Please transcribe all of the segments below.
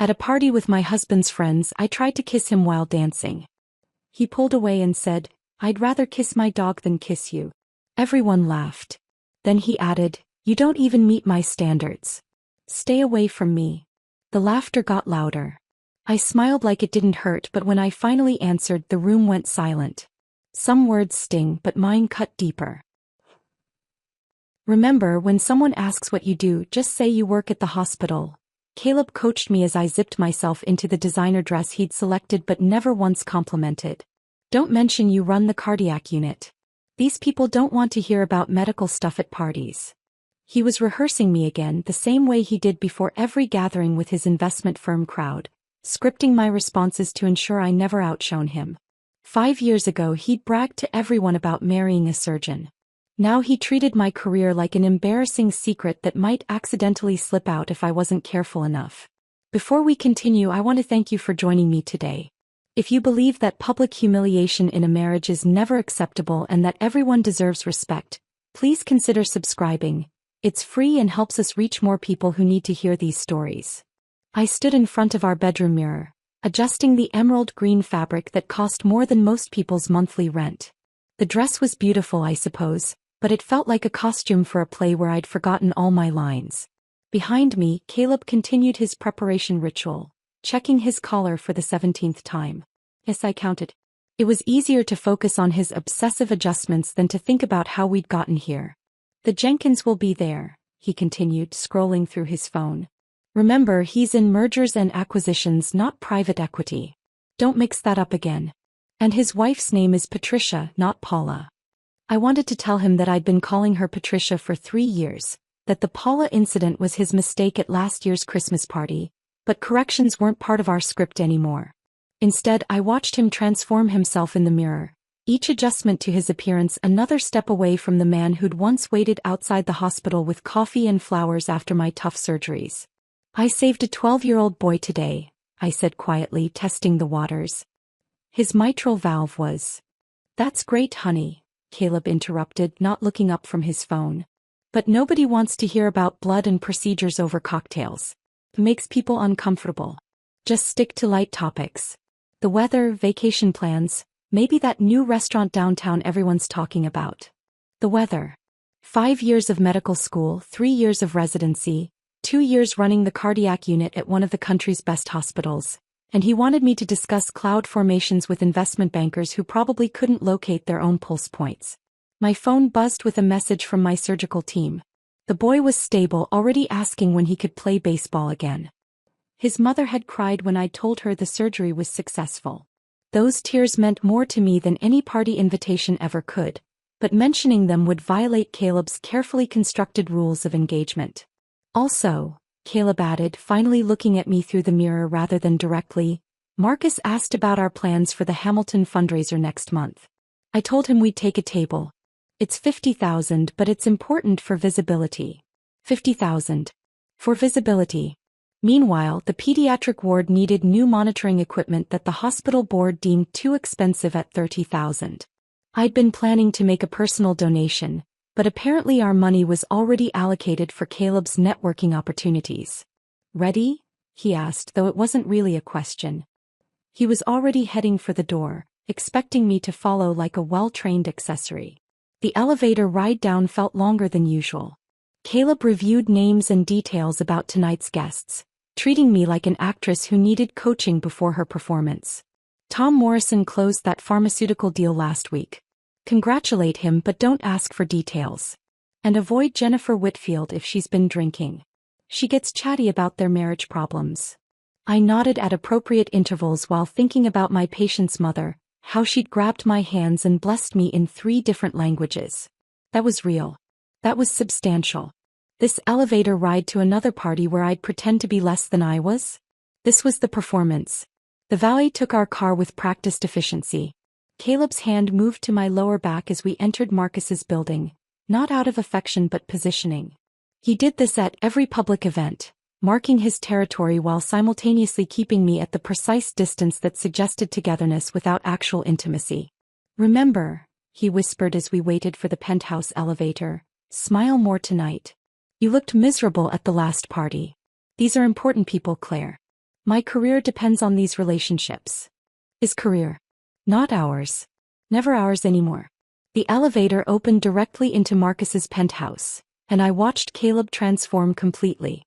At a party with my husband's friends, I tried to kiss him while dancing. He pulled away and said, "I'd rather kiss my dog than kiss you." Everyone laughed. Then he added, "You don't even meet my standards. Stay away from me." The laughter got louder. I smiled like it didn't hurt, but when I finally answered, the room went silent. Some words sting, but mine cut deeper. "Remember, when someone asks what you do, just say you work at the hospital." Caleb coached me as I zipped myself into the designer dress he'd selected but never once complimented. "Don't mention you run the cardiac unit. These people don't want to hear about medical stuff at parties." He was rehearsing me again, the same way he did before every gathering with his investment firm crowd, scripting my responses to ensure I never outshone him. 5 years ago he'd bragged to everyone about marrying a surgeon. Now he treated my career like an embarrassing secret that might accidentally slip out if I wasn't careful enough. Before we continue, I want to thank you for joining me today. If you believe that public humiliation in a marriage is never acceptable and that everyone deserves respect, please consider subscribing. It's free and helps us reach more people who need to hear these stories. I stood in front of our bedroom mirror, adjusting the emerald green fabric that cost more than most people's monthly rent. The dress was beautiful, I suppose, but it felt like a costume for a play where I'd forgotten all my lines. Behind me, Caleb continued his preparation ritual, checking his collar for the 17th time. Yes, I counted. It was easier to focus on his obsessive adjustments than to think about how we'd gotten here. "The Jenkins will be there," he continued, scrolling through his phone. "Remember, he's in mergers and acquisitions, not private equity. Don't mix that up again. And his wife's name is Patricia, not Paula." I wanted to tell him that I'd been calling her Patricia for 3 years, that the Paula incident was his mistake at last year's Christmas party, but corrections weren't part of our script anymore. Instead, I watched him transform himself in the mirror, each adjustment to his appearance another step away from the man who'd once waited outside the hospital with coffee and flowers after my tough surgeries. "I saved a 12-year-old boy today," I said quietly, testing the waters. "His mitral valve was—" "That's great, honey," Caleb interrupted, not looking up from his phone. "But nobody wants to hear about blood and procedures over cocktails. It makes people uncomfortable. Just stick to light topics. The weather, vacation plans, maybe that new restaurant downtown everyone's talking about." The weather. 5 years of medical school, 3 years of residency, 2 years running the cardiac unit at one of the country's best hospitals, and he wanted me to discuss cloud formations with investment bankers who probably couldn't locate their own pulse points. My phone buzzed with a message from my surgical team. The boy was stable, already asking when he could play baseball again. His mother had cried when I told her the surgery was successful. Those tears meant more to me than any party invitation ever could, but mentioning them would violate Caleb's carefully constructed rules of engagement. "Also," Caleb added, finally looking at me through the mirror rather than directly, "Marcus asked about our plans for the Hamilton fundraiser next month. I told him we'd take a table. It's 50,000, but it's important for visibility." 50,000. For visibility. Meanwhile, the pediatric ward needed new monitoring equipment that the hospital board deemed too expensive at 30,000. I'd been planning to make a personal donation, but apparently our money was already allocated for Caleb's networking opportunities. "Ready?" he asked, though it wasn't really a question. He was already heading for the door, expecting me to follow like a well-trained accessory. The elevator ride down felt longer than usual. Caleb reviewed names and details about tonight's guests, treating me like an actress who needed coaching before her performance. "Tom Morrison closed that pharmaceutical deal last week. Congratulate him, but don't ask for details. And avoid Jennifer Whitfield if she's been drinking. She gets chatty about their marriage problems." I nodded at appropriate intervals while thinking about my patient's mother, how she'd grabbed my hands and blessed me in 3 different languages. That was real. That was substantial. This elevator ride to another party where I'd pretend to be less than I was? This was the performance. The valet took our car with practiced efficiency. Caleb's hand moved to my lower back as we entered Marcus's building, not out of affection but positioning. He did this at every public event, marking his territory while simultaneously keeping me at the precise distance that suggested togetherness without actual intimacy. "Remember," he whispered as we waited for the penthouse elevator, "smile more tonight. You looked miserable at the last party. These are important people, Claire." My career depends on these relationships. His career. Not ours. Never ours anymore. The elevator opened directly into Marcus's penthouse, and I watched Caleb transform completely.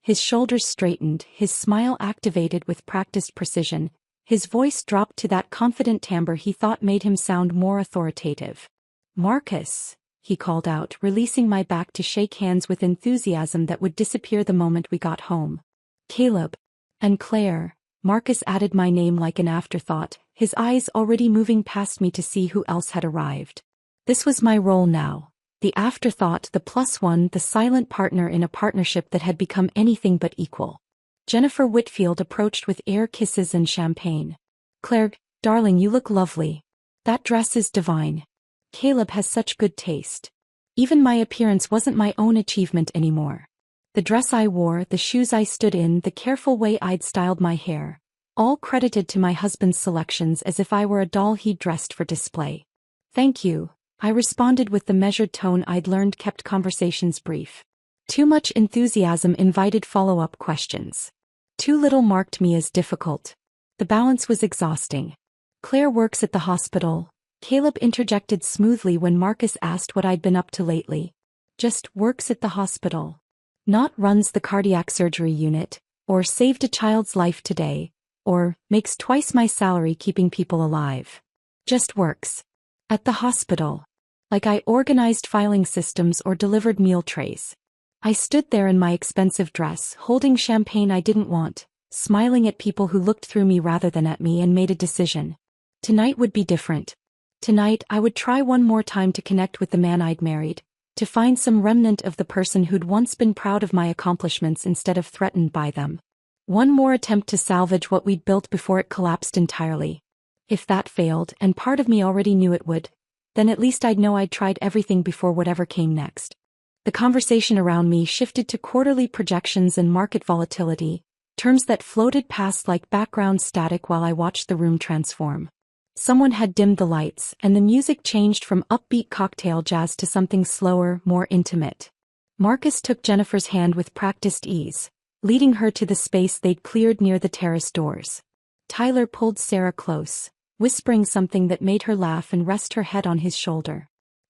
His shoulders straightened, his smile activated with practiced precision, his voice dropped to that confident timbre he thought made him sound more authoritative. "Marcus," he called out, releasing my back to shake hands with enthusiasm that would disappear the moment we got home. "Caleb." "And Claire," Marcus added my name like an afterthought, his eyes already moving past me to see who else had arrived. This was my role now. The afterthought, the plus one, the silent partner in a partnership that had become anything but equal. Jennifer Whitfield approached with air kisses and champagne. "Claire, darling, you look lovely. That dress is divine. Caleb has such good taste." Even my appearance wasn't my own achievement anymore. The dress I wore, the shoes I stood in, the careful way I'd styled my hair, all credited to my husband's selections as if I were a doll he'd dressed for display. "Thank you," I responded with the measured tone I'd learned kept conversations brief. Too much enthusiasm invited follow-up questions. Too little marked me as difficult. The balance was exhausting. "Claire works at the hospital," Caleb interjected smoothly when Marcus asked what I'd been up to lately. "Just works at the hospital. Not runs the cardiac surgery unit, or saved a child's life today, or makes twice my salary keeping people alive. Just works. At the hospital. Like I organized filing systems or delivered meal trays." I stood there in my expensive dress, holding champagne I didn't want, smiling at people who looked through me rather than at me, and made a decision. Tonight would be different. Tonight I would try one more time to connect with the man I'd married, to find some remnant of the person who'd once been proud of my accomplishments instead of threatened by them. One more attempt to salvage what we'd built before it collapsed entirely. If that failed, and part of me already knew it would, then at least I'd know I'd tried everything before whatever came next. The conversation around me shifted to quarterly projections and market volatility, terms that floated past like background static while I watched the room transform. Someone had dimmed the lights, and the music changed from upbeat cocktail jazz to something slower, more intimate. Marcus took Jennifer's hand with practiced ease, leading her to the space they'd cleared near the terrace doors. Tyler pulled Sarah close, whispering something that made her laugh and rest her head on his shoulder.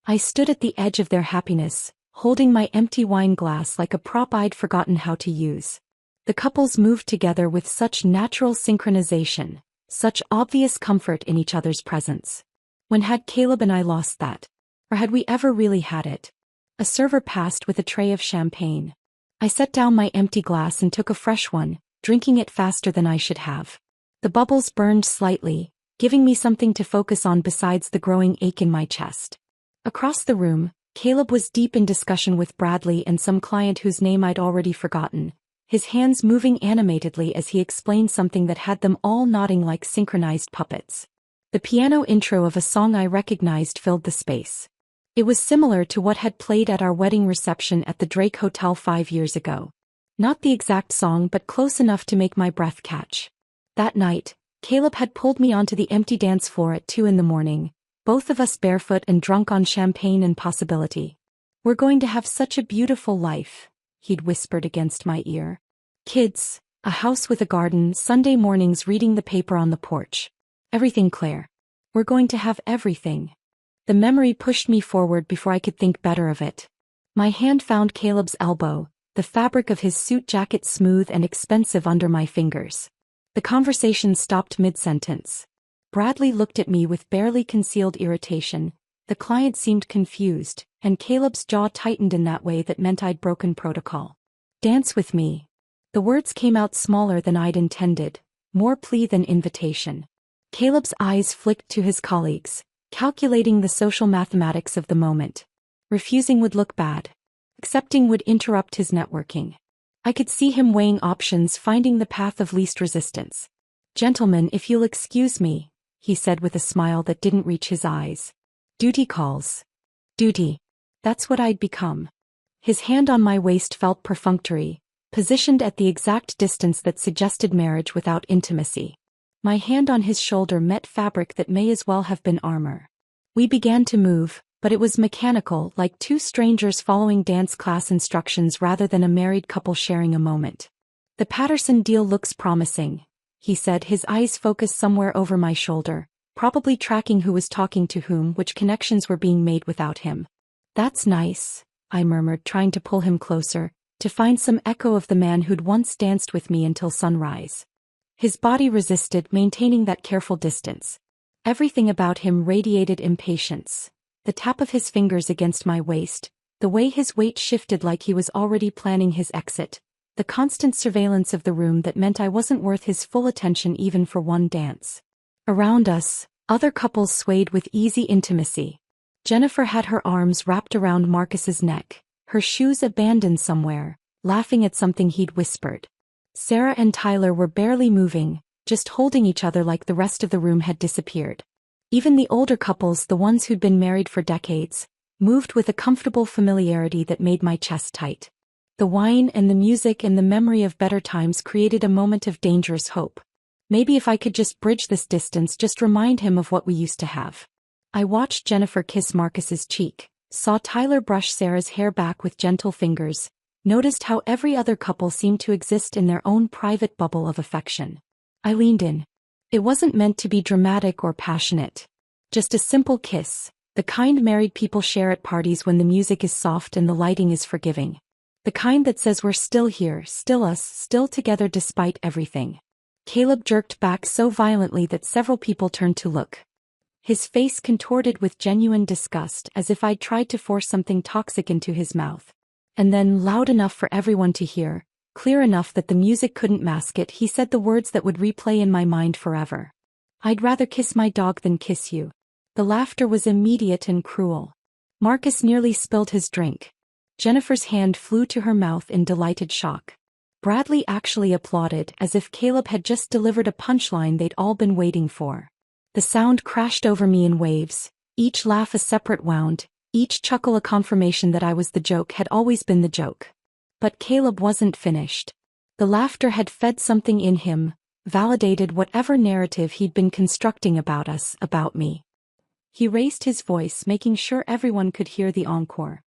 I stood at the edge of their happiness, holding my empty wine glass like a prop I'd forgotten how to use. The couples moved together with such natural synchronization, such obvious comfort in each other's presence. When had Caleb and I lost that? Or had we ever really had it? A server passed with a tray of champagne. I set down my empty glass and took a fresh one, drinking it faster than I should have. The bubbles burned slightly, giving me something to focus on besides the growing ache in my chest. Across the room, Caleb was deep in discussion with Bradley and some client whose name I'd already forgotten, his hands moving animatedly as he explained something that had them all nodding like synchronized puppets. The piano intro of a song I recognized filled the space. It was similar to what had played at our wedding reception at the Drake Hotel 5 years ago. Not the exact song, but close enough to make my breath catch. That night, Caleb had pulled me onto the empty dance floor at 2 a.m, both of us barefoot and drunk on champagne and possibility. "We're going to have such a beautiful life," he'd whispered against my ear. "Kids, a house with a garden, Sunday mornings reading the paper on the porch. Everything, Claire. We're going to have everything." The memory pushed me forward before I could think better of it. My hand found Caleb's elbow, the fabric of his suit jacket smooth and expensive under my fingers. The conversation stopped mid-sentence. Bradley looked at me with barely concealed irritation, the client seemed confused, and Caleb's jaw tightened in that way that meant I'd broken protocol. "Dance with me." The words came out smaller than I'd intended, more plea than invitation. Caleb's eyes flicked to his colleagues, calculating the social mathematics of the moment. Refusing would look bad. Accepting would interrupt his networking. I could see him weighing options, finding the path of least resistance. "Gentlemen, if you'll excuse me," he said with a smile that didn't reach his eyes. "Duty calls." Duty. That's what I'd become. His hand on my waist felt perfunctory, positioned at the exact distance that suggested marriage without intimacy. My hand on his shoulder met fabric that may as well have been armor. We began to move, but it was mechanical, like two strangers following dance class instructions rather than a married couple sharing a moment. The Patterson deal looks promising, he said, his eyes focused somewhere over my shoulder, probably tracking who was talking to whom, which connections were being made without him. That's nice, I murmured, trying to pull him closer, to find some echo of the man who'd once danced with me until sunrise. His body resisted, maintaining that careful distance. Everything about him radiated impatience. The tap of his fingers against my waist, the way his weight shifted like he was already planning his exit, the constant surveillance of the room that meant I wasn't worth his full attention even for one dance. Around us, other couples swayed with easy intimacy. Jennifer had her arms wrapped around Marcus's neck, her shoes abandoned somewhere, laughing at something he'd whispered. Sarah and Tyler were barely moving, just holding each other like the rest of the room had disappeared. Even the older couples, the ones who'd been married for decades, moved with a comfortable familiarity that made my chest tight. The wine and the music and the memory of better times created a moment of dangerous hope. Maybe if I could just bridge this distance, just remind him of what we used to have. I watched Jennifer kiss Marcus's cheek, saw Tyler brush Sarah's hair back with gentle fingers, noticed how every other couple seemed to exist in their own private bubble of affection. I leaned in. It wasn't meant to be dramatic or passionate. Just a simple kiss, the kind married people share at parties when the music is soft and the lighting is forgiving. The kind that says we're still here, still us, still together despite everything. Caleb jerked back so violently that several people turned to look. His face contorted with genuine disgust, as if I'd tried to force something toxic into his mouth. And then, loud enough for everyone to hear, clear enough that the music couldn't mask it, he said the words that would replay in my mind forever. I'd rather kiss my dog than kiss you. The laughter was immediate and cruel. Marcus nearly spilled his drink. Jennifer's hand flew to her mouth in delighted shock. Bradley actually applauded, as if Caleb had just delivered a punchline they'd all been waiting for. The sound crashed over me in waves, each laugh a separate wound, each chuckle a confirmation that I was the joke, had always been the joke. But Caleb wasn't finished. The laughter had fed something in him, validated whatever narrative he'd been constructing about us, about me. He raised his voice, making sure everyone could hear the encore.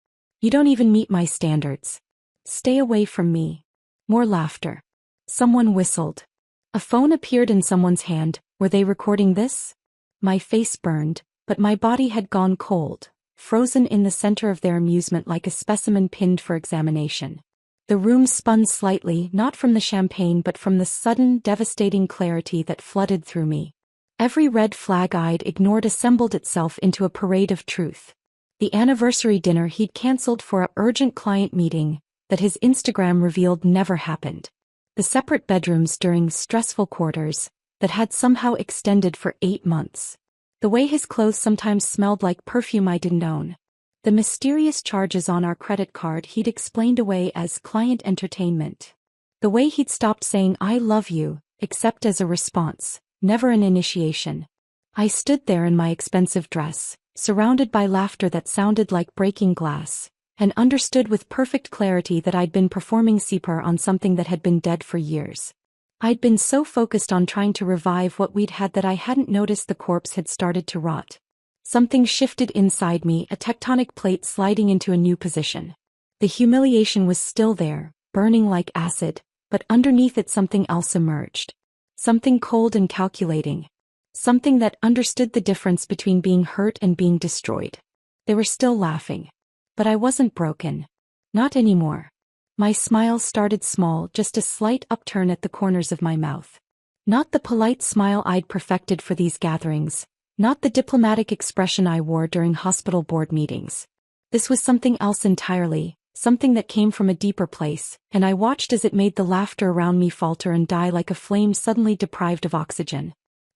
You don't even meet my standards. Stay away from me. More laughter. Someone whistled. A phone appeared in someone's hand. Were they recording this? My face burned, but my body had gone cold, frozen in the center of their amusement like a specimen pinned for examination. The room spun slightly, not from the champagne but from the sudden, devastating clarity that flooded through me. Every red flag I'd ignored assembled itself into a parade of truth. The anniversary dinner he'd canceled for an urgent client meeting that his Instagram revealed never happened. The separate bedrooms during stressful quarters that had somehow extended for 8 months. The way his clothes sometimes smelled like perfume I didn't own. The mysterious charges on our credit card he'd explained away as client entertainment. The way he'd stopped saying I love you, except as a response, never an initiation. I stood there in my expensive dress, surrounded by laughter that sounded like breaking glass, and understood with perfect clarity that I'd been performing CPR on something that had been dead for years. I'd been so focused on trying to revive what we'd had that I hadn't noticed the corpse had started to rot. Something shifted inside me, a tectonic plate sliding into a new position. The humiliation was still there, burning like acid, but underneath it something else emerged. Something cold and calculating. Something that understood the difference between being hurt and being destroyed. They were still laughing. But I wasn't broken. Not anymore. My smile started small, just a slight upturn at the corners of my mouth. Not the polite smile I'd perfected for these gatherings, not the diplomatic expression I wore during hospital board meetings. This was something else entirely, something that came from a deeper place, and I watched as it made the laughter around me falter and die like a flame suddenly deprived of oxygen.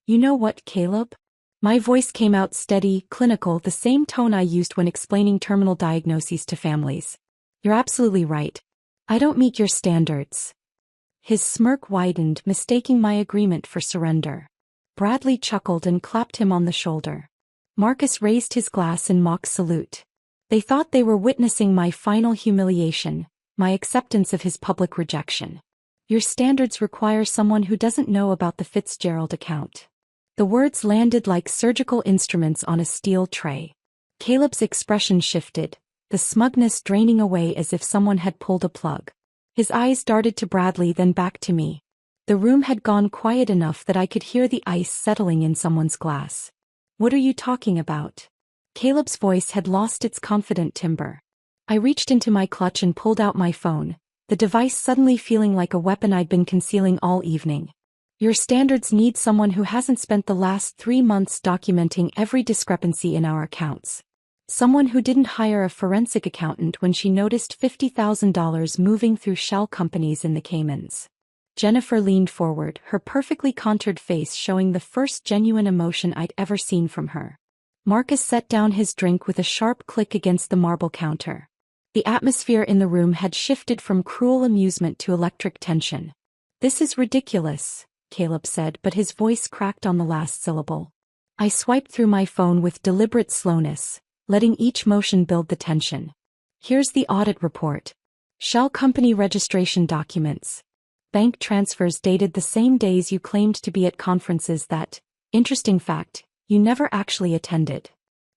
You know what, Caleb? My voice came out steady, clinical, the same tone I used when explaining terminal diagnoses to families. You're absolutely right. I don't meet your standards. His smirk widened, mistaking my agreement for surrender. Bradley chuckled and clapped him on the shoulder. Marcus raised his glass in mock salute. They thought they were witnessing my final humiliation, my acceptance of his public rejection. Your standards require someone who doesn't know about the Fitzgerald account. The words landed like surgical instruments on a steel tray. Caleb's expression shifted, the smugness draining away as if someone had pulled a plug. His eyes darted to Bradley, then back to me. The room had gone quiet enough that I could hear the ice settling in someone's glass. What are you talking about? Caleb's voice had lost its confident timbre. I reached into my clutch and pulled out my phone, the device suddenly feeling like a weapon I'd been concealing all evening. Your standards need someone who hasn't spent the last 3 months documenting every discrepancy in our accounts. Someone who didn't hire a forensic accountant when she noticed $50,000 moving through shell companies in the Caymans. Jennifer leaned forward, her perfectly contoured face showing the first genuine emotion I'd ever seen from her. Marcus set down his drink with a sharp click against the marble counter. The atmosphere in the room had shifted from cruel amusement to electric tension. This is ridiculous, Caleb said, but his voice cracked on the last syllable. I swiped through my phone with deliberate slowness, letting each motion build the tension. Here's the audit report. Shell company registration documents. Bank transfers dated the same days you claimed to be at conferences that, interesting fact, you never actually attended.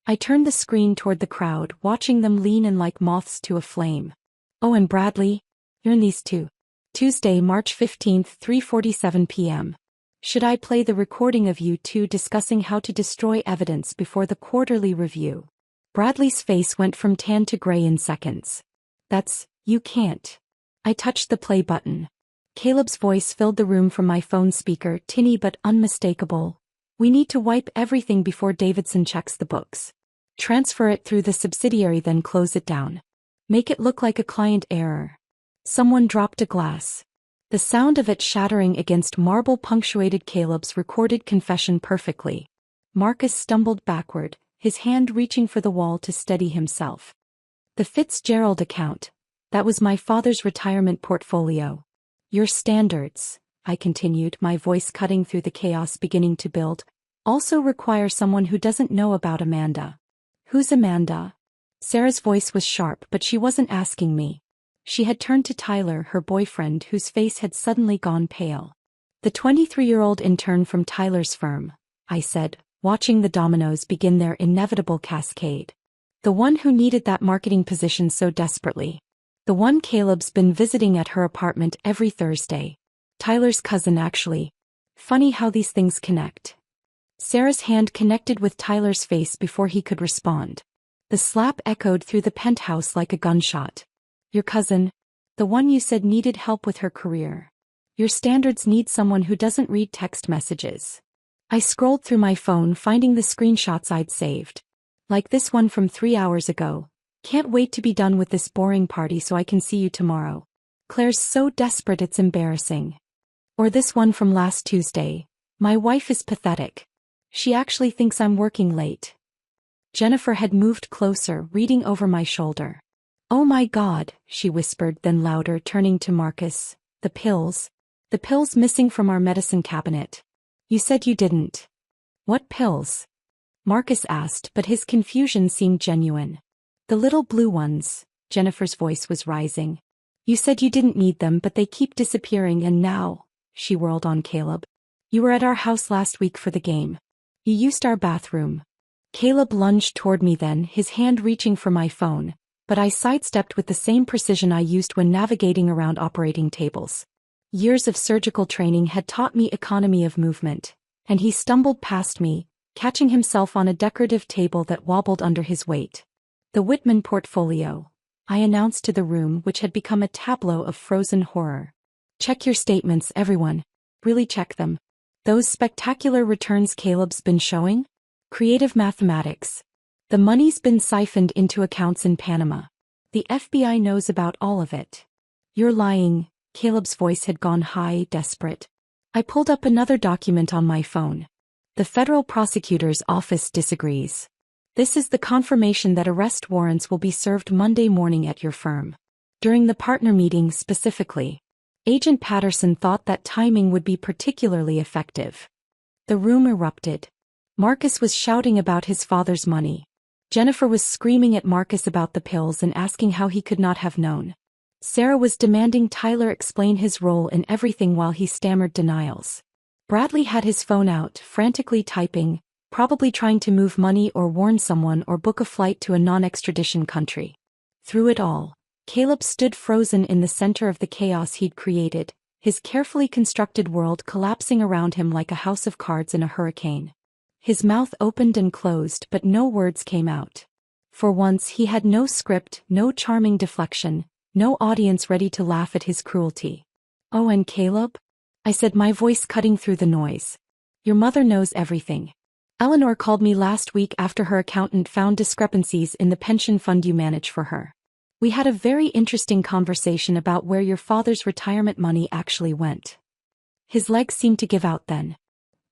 I turned the screen toward the crowd, watching them lean in like moths to a flame. Oh, and Bradley? You're in these too. Tuesday, March 15th, 3:47 p.m. Should I play the recording of you two discussing how to destroy evidence before the quarterly review? Bradley's face went from tan to gray in seconds. You can't. I touched the play button. Caleb's voice filled the room from my phone speaker, tinny but unmistakable. We need to wipe everything before Davidson checks the books. Transfer it through the subsidiary, then close it down. Make it look like a client error. Someone dropped a glass. The sound of it shattering against marble punctuated Caleb's recorded confession perfectly. Marcus stumbled backward, his hand reaching for the wall to steady himself. The Fitzgerald account. That was my father's retirement portfolio. Your standards, I continued, my voice cutting through the chaos beginning to build, also require someone who doesn't know about Amanda. Who's Amanda? Sarah's voice was sharp, but she wasn't asking me. She had turned to Tyler, her boyfriend, whose face had suddenly gone pale. The 23-year-old intern from Tyler's firm, I said, watching the dominoes begin their inevitable cascade. The one who needed that marketing position so desperately. The one Caleb's been visiting at her apartment every Thursday. Tyler's cousin, actually. Funny how these things connect. Sarah's hand connected with Tyler's face before he could respond. The slap echoed through the penthouse like a gunshot. Your cousin? The one you said needed help with her career. Your standards need someone who doesn't read text messages. I scrolled through my phone, finding the screenshots I'd saved. Like this one from 3 hours ago. Can't wait to be done with this boring party so I can see you tomorrow. Claire's so desperate it's embarrassing. Or this one from last Tuesday. My wife is pathetic. She actually thinks I'm working late. Jennifer had moved closer, reading over my shoulder. Oh my God, she whispered, then louder, turning to Marcus. The pills. The pills missing from our medicine cabinet. You said you didn't. What pills? Marcus asked, but his confusion seemed genuine. The little blue ones, Jennifer's voice was rising. You said you didn't need them, but they keep disappearing, and now, she whirled on Caleb. You were at our house last week for the game. You used our bathroom. Caleb lunged toward me then, his hand reaching for my phone, but I sidestepped with the same precision I used when navigating around operating tables. Years of surgical training had taught me economy of movement, and he stumbled past me, catching himself on a decorative table that wobbled under his weight. The Whitman portfolio, I announced to the room, which had become a tableau of frozen horror. Check your statements, everyone. Really check them. Those spectacular returns Caleb's been showing? Creative mathematics. The money's been siphoned into accounts in Panama. The FBI knows about all of it. You're lying, Caleb's voice had gone high, desperate. I pulled up another document on my phone. The federal prosecutor's office disagrees. This is the confirmation that arrest warrants will be served Monday morning at your firm. During the partner meeting specifically. Agent Patterson thought that timing would be particularly effective. The room erupted. Marcus was shouting about his father's money. Jennifer was screaming at Marcus about the pills and asking how he could not have known. Sarah was demanding Tyler explain his role in everything while he stammered denials. Bradley had his phone out, frantically typing, probably trying to move money or warn someone or book a flight to a non-extradition country. Through it all, Caleb stood frozen in the center of the chaos he'd created, his carefully constructed world collapsing around him like a house of cards in a hurricane. His mouth opened and closed but no words came out. For once he had no script, no charming deflection, no audience ready to laugh at his cruelty. "Oh, and Caleb?" I said, my voice cutting through the noise. "Your mother knows everything. Eleanor called me last week after her accountant found discrepancies in the pension fund you manage for her. We had a very interesting conversation about where your father's retirement money actually went." His legs seemed to give out then.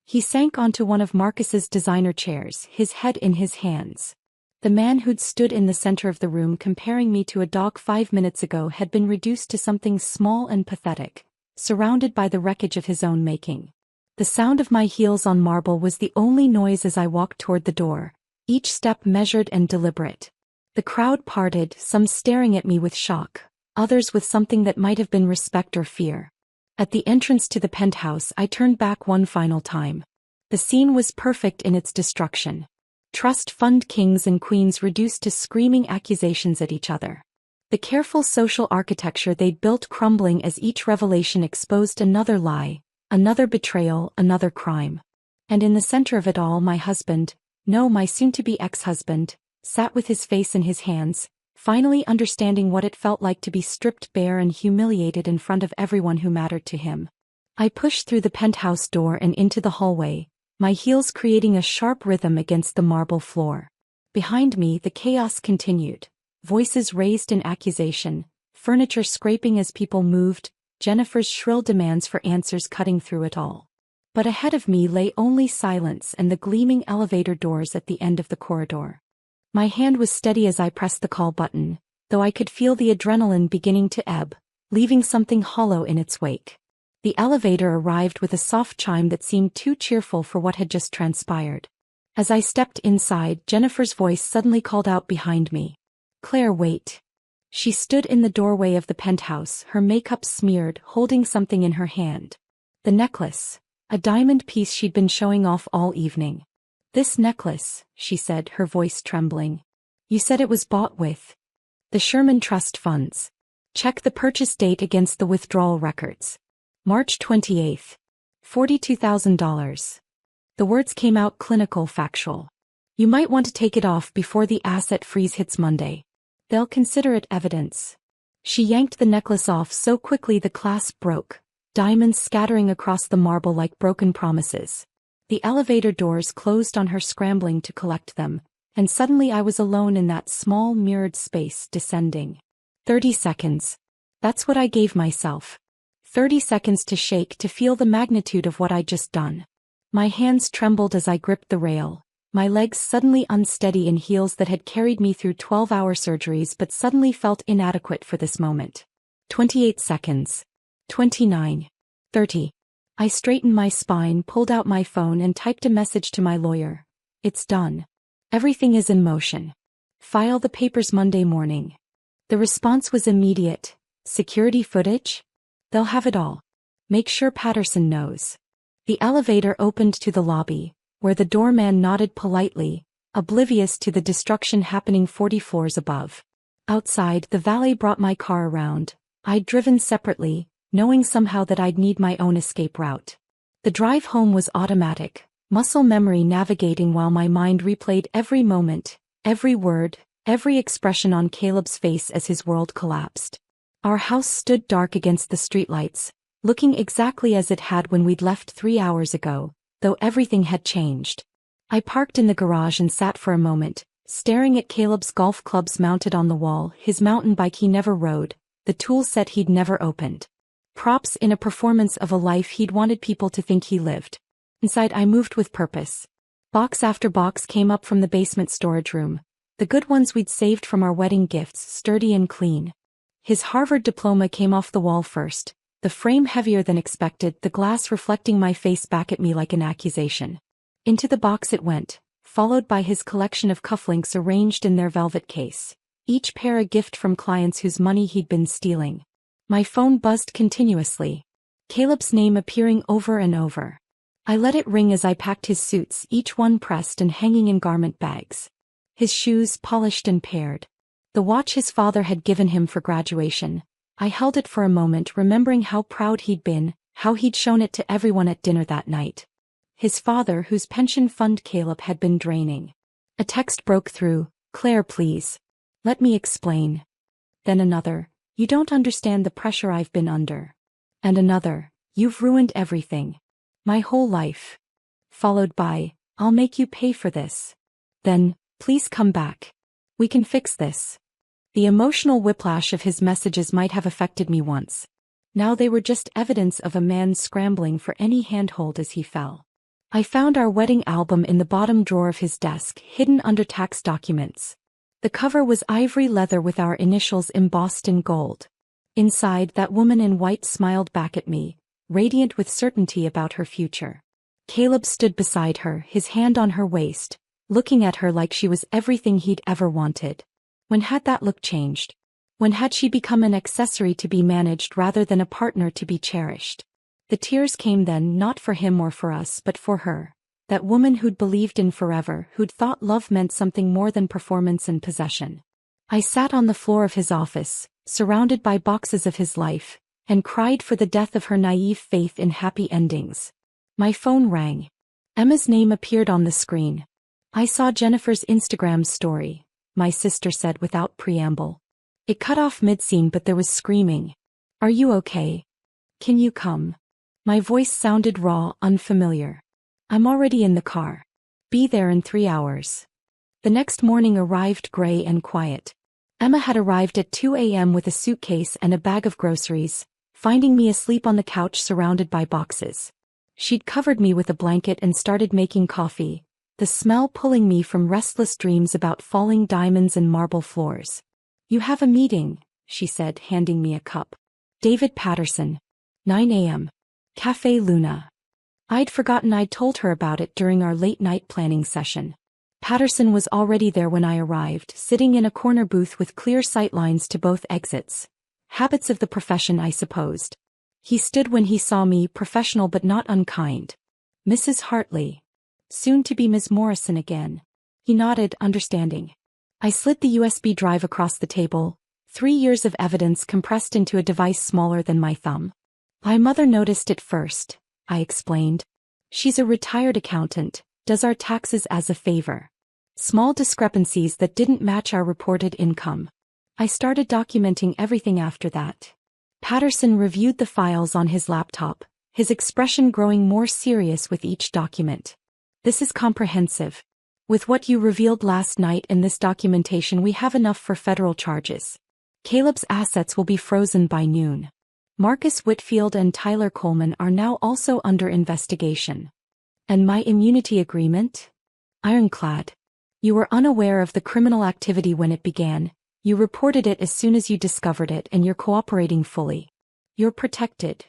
He sank onto one of Marcus's designer chairs, his head in his hands. The man who'd stood in the center of the room comparing me to a dog 5 minutes ago had been reduced to something small and pathetic, surrounded by the wreckage of his own making. The sound of my heels on marble was the only noise as I walked toward the door, each step measured and deliberate. The crowd parted, some staring at me with shock, others with something that might have been respect or fear. At the entrance to the penthouse I turned back one final time. The scene was perfect in its destruction. Trust fund kings and queens reduced to screaming accusations at each other. The careful social architecture they'd built crumbling as each revelation exposed another lie, another betrayal, another crime. And in the center of it all, my husband, no, my soon-to-be ex-husband, sat with his face in his hands, finally understanding what it felt like to be stripped bare and humiliated in front of everyone who mattered to him. I pushed through the penthouse door and into the hallway, my heels creating a sharp rhythm against the marble floor. Behind me, the chaos continued, voices raised in accusation, furniture scraping as people moved, Jennifer's shrill demands for answers cutting through it all. But ahead of me lay only silence and the gleaming elevator doors at the end of the corridor. My hand was steady as I pressed the call button, though I could feel the adrenaline beginning to ebb, leaving something hollow in its wake. The elevator arrived with a soft chime that seemed too cheerful for what had just transpired. As I stepped inside, Jennifer's voice suddenly called out behind me. "Claire, wait." She stood in the doorway of the penthouse, her makeup smeared, holding something in her hand. The necklace, a diamond piece she'd been showing off all evening. "This necklace," she said, her voice trembling. "You said it was bought with the Sherman Trust funds. Check the purchase date against the withdrawal records. March 28th. $42,000. The words came out clinical, factual. "You might want to take it off before the asset freeze hits Monday. They'll consider it evidence." She yanked the necklace off so quickly the clasp broke, diamonds scattering across the marble like broken promises. The elevator doors closed on her, scrambling to collect them, and suddenly I was alone in that small mirrored space, descending. 30 seconds. That's what I gave myself. 30 seconds to shake, to feel the magnitude of what I'd just done. My hands trembled as I gripped the rail, my legs suddenly unsteady in heels that had carried me through 12-hour surgeries but suddenly felt inadequate for this moment. 28 seconds. 29. 30. I straightened my spine, pulled out my phone and typed a message to my lawyer. "It's done. Everything is in motion. File the papers Monday morning." The response was immediate. "Security footage? They'll have it all. Make sure Patterson knows." The elevator opened to the lobby, where the doorman nodded politely, oblivious to the destruction happening 40 floors above. Outside, the valet brought my car around. I'd driven separately, knowing somehow that I'd need my own escape route. The drive home was automatic, muscle memory navigating while my mind replayed every moment, every word, every expression on Caleb's face as his world collapsed. Our house stood dark against the streetlights, looking exactly as it had when we'd left 3 hours ago, though everything had changed. I parked in the garage and sat for a moment, staring at Caleb's golf clubs mounted on the wall, his mountain bike he never rode, the tool set he'd never opened. Props in a performance of a life he'd wanted people to think he lived. Inside, I moved with purpose. Box after box came up from the basement storage room, the good ones we'd saved from our wedding gifts, sturdy and clean. His Harvard diploma came off the wall first, the frame heavier than expected, the glass reflecting my face back at me like an accusation. Into the box it went, followed by his collection of cufflinks arranged in their velvet case, each pair a gift from clients whose money he'd been stealing. My phone buzzed continuously, Caleb's name appearing over and over. I let it ring as I packed his suits, each one pressed and hanging in garment bags. His shoes polished and paired. The watch his father had given him for graduation. I held it for a moment, remembering how proud he'd been, how he'd shown it to everyone at dinner that night. His father, whose pension fund Caleb had been draining. A text broke through. "Claire, please. Let me explain." Then another. "You don't understand the pressure I've been under." And another. "You've ruined everything. My whole life." Followed by, "I'll make you pay for this." Then, "Please come back. We can fix this." The emotional whiplash of his messages might have affected me once. Now they were just evidence of a man scrambling for any handhold as he fell. I found our wedding album in the bottom drawer of his desk, hidden under tax documents. The cover was ivory leather with our initials embossed in gold. Inside, that woman in white smiled back at me, radiant with certainty about her future. Caleb stood beside her, his hand on her waist, looking at her like she was everything he'd ever wanted. When had that look changed? When had she become an accessory to be managed rather than a partner to be cherished? The tears came then, not for him or for us, but for her. That woman who'd believed in forever, who'd thought love meant something more than performance and possession. I sat on the floor of his office, surrounded by boxes of his life, and cried for the death of her naive faith in happy endings. My phone rang. Emma's name appeared on the screen. "I saw Jennifer's Instagram story," my sister said without preamble. It cut off mid-scene, but there was screaming. "Are you okay? Can you come?" My voice sounded raw, unfamiliar. "I'm already in the car. Be there in 3 hours." The next morning arrived gray and quiet. Emma had arrived at 2 a.m. with a suitcase and a bag of groceries, finding me asleep on the couch surrounded by boxes. She'd covered me with a blanket and started making coffee, the smell pulling me from restless dreams about falling diamonds and marble floors. "You have a meeting," she said, handing me a cup. "David Patterson. 9 a.m. Café Luna." I'd forgotten I'd told her about it during our late-night planning session. Patterson was already there when I arrived, sitting in a corner booth with clear sight lines to both exits. Habits of the profession, I supposed. He stood when he saw me, professional but not unkind. "Mrs. Hartley. Soon to be Ms. Morrison again." He nodded, understanding. I slid the USB drive across the table, 3 years of evidence compressed into a device smaller than my thumb. "My mother noticed it first," I explained. "She's a retired accountant, does our taxes as a favor. Small discrepancies that didn't match our reported income." I started documenting everything after that. Patterson reviewed the files on his laptop, his expression growing more serious with each document. "This is comprehensive. With what you revealed last night in this documentation, we have enough for federal charges. Caleb's assets will be frozen by noon. Marcus Whitfield and Tyler Coleman are now also under investigation. And my immunity agreement? Ironclad. You were unaware of the criminal activity when it began. You reported it as soon as you discovered it, and you're cooperating fully. You're protected."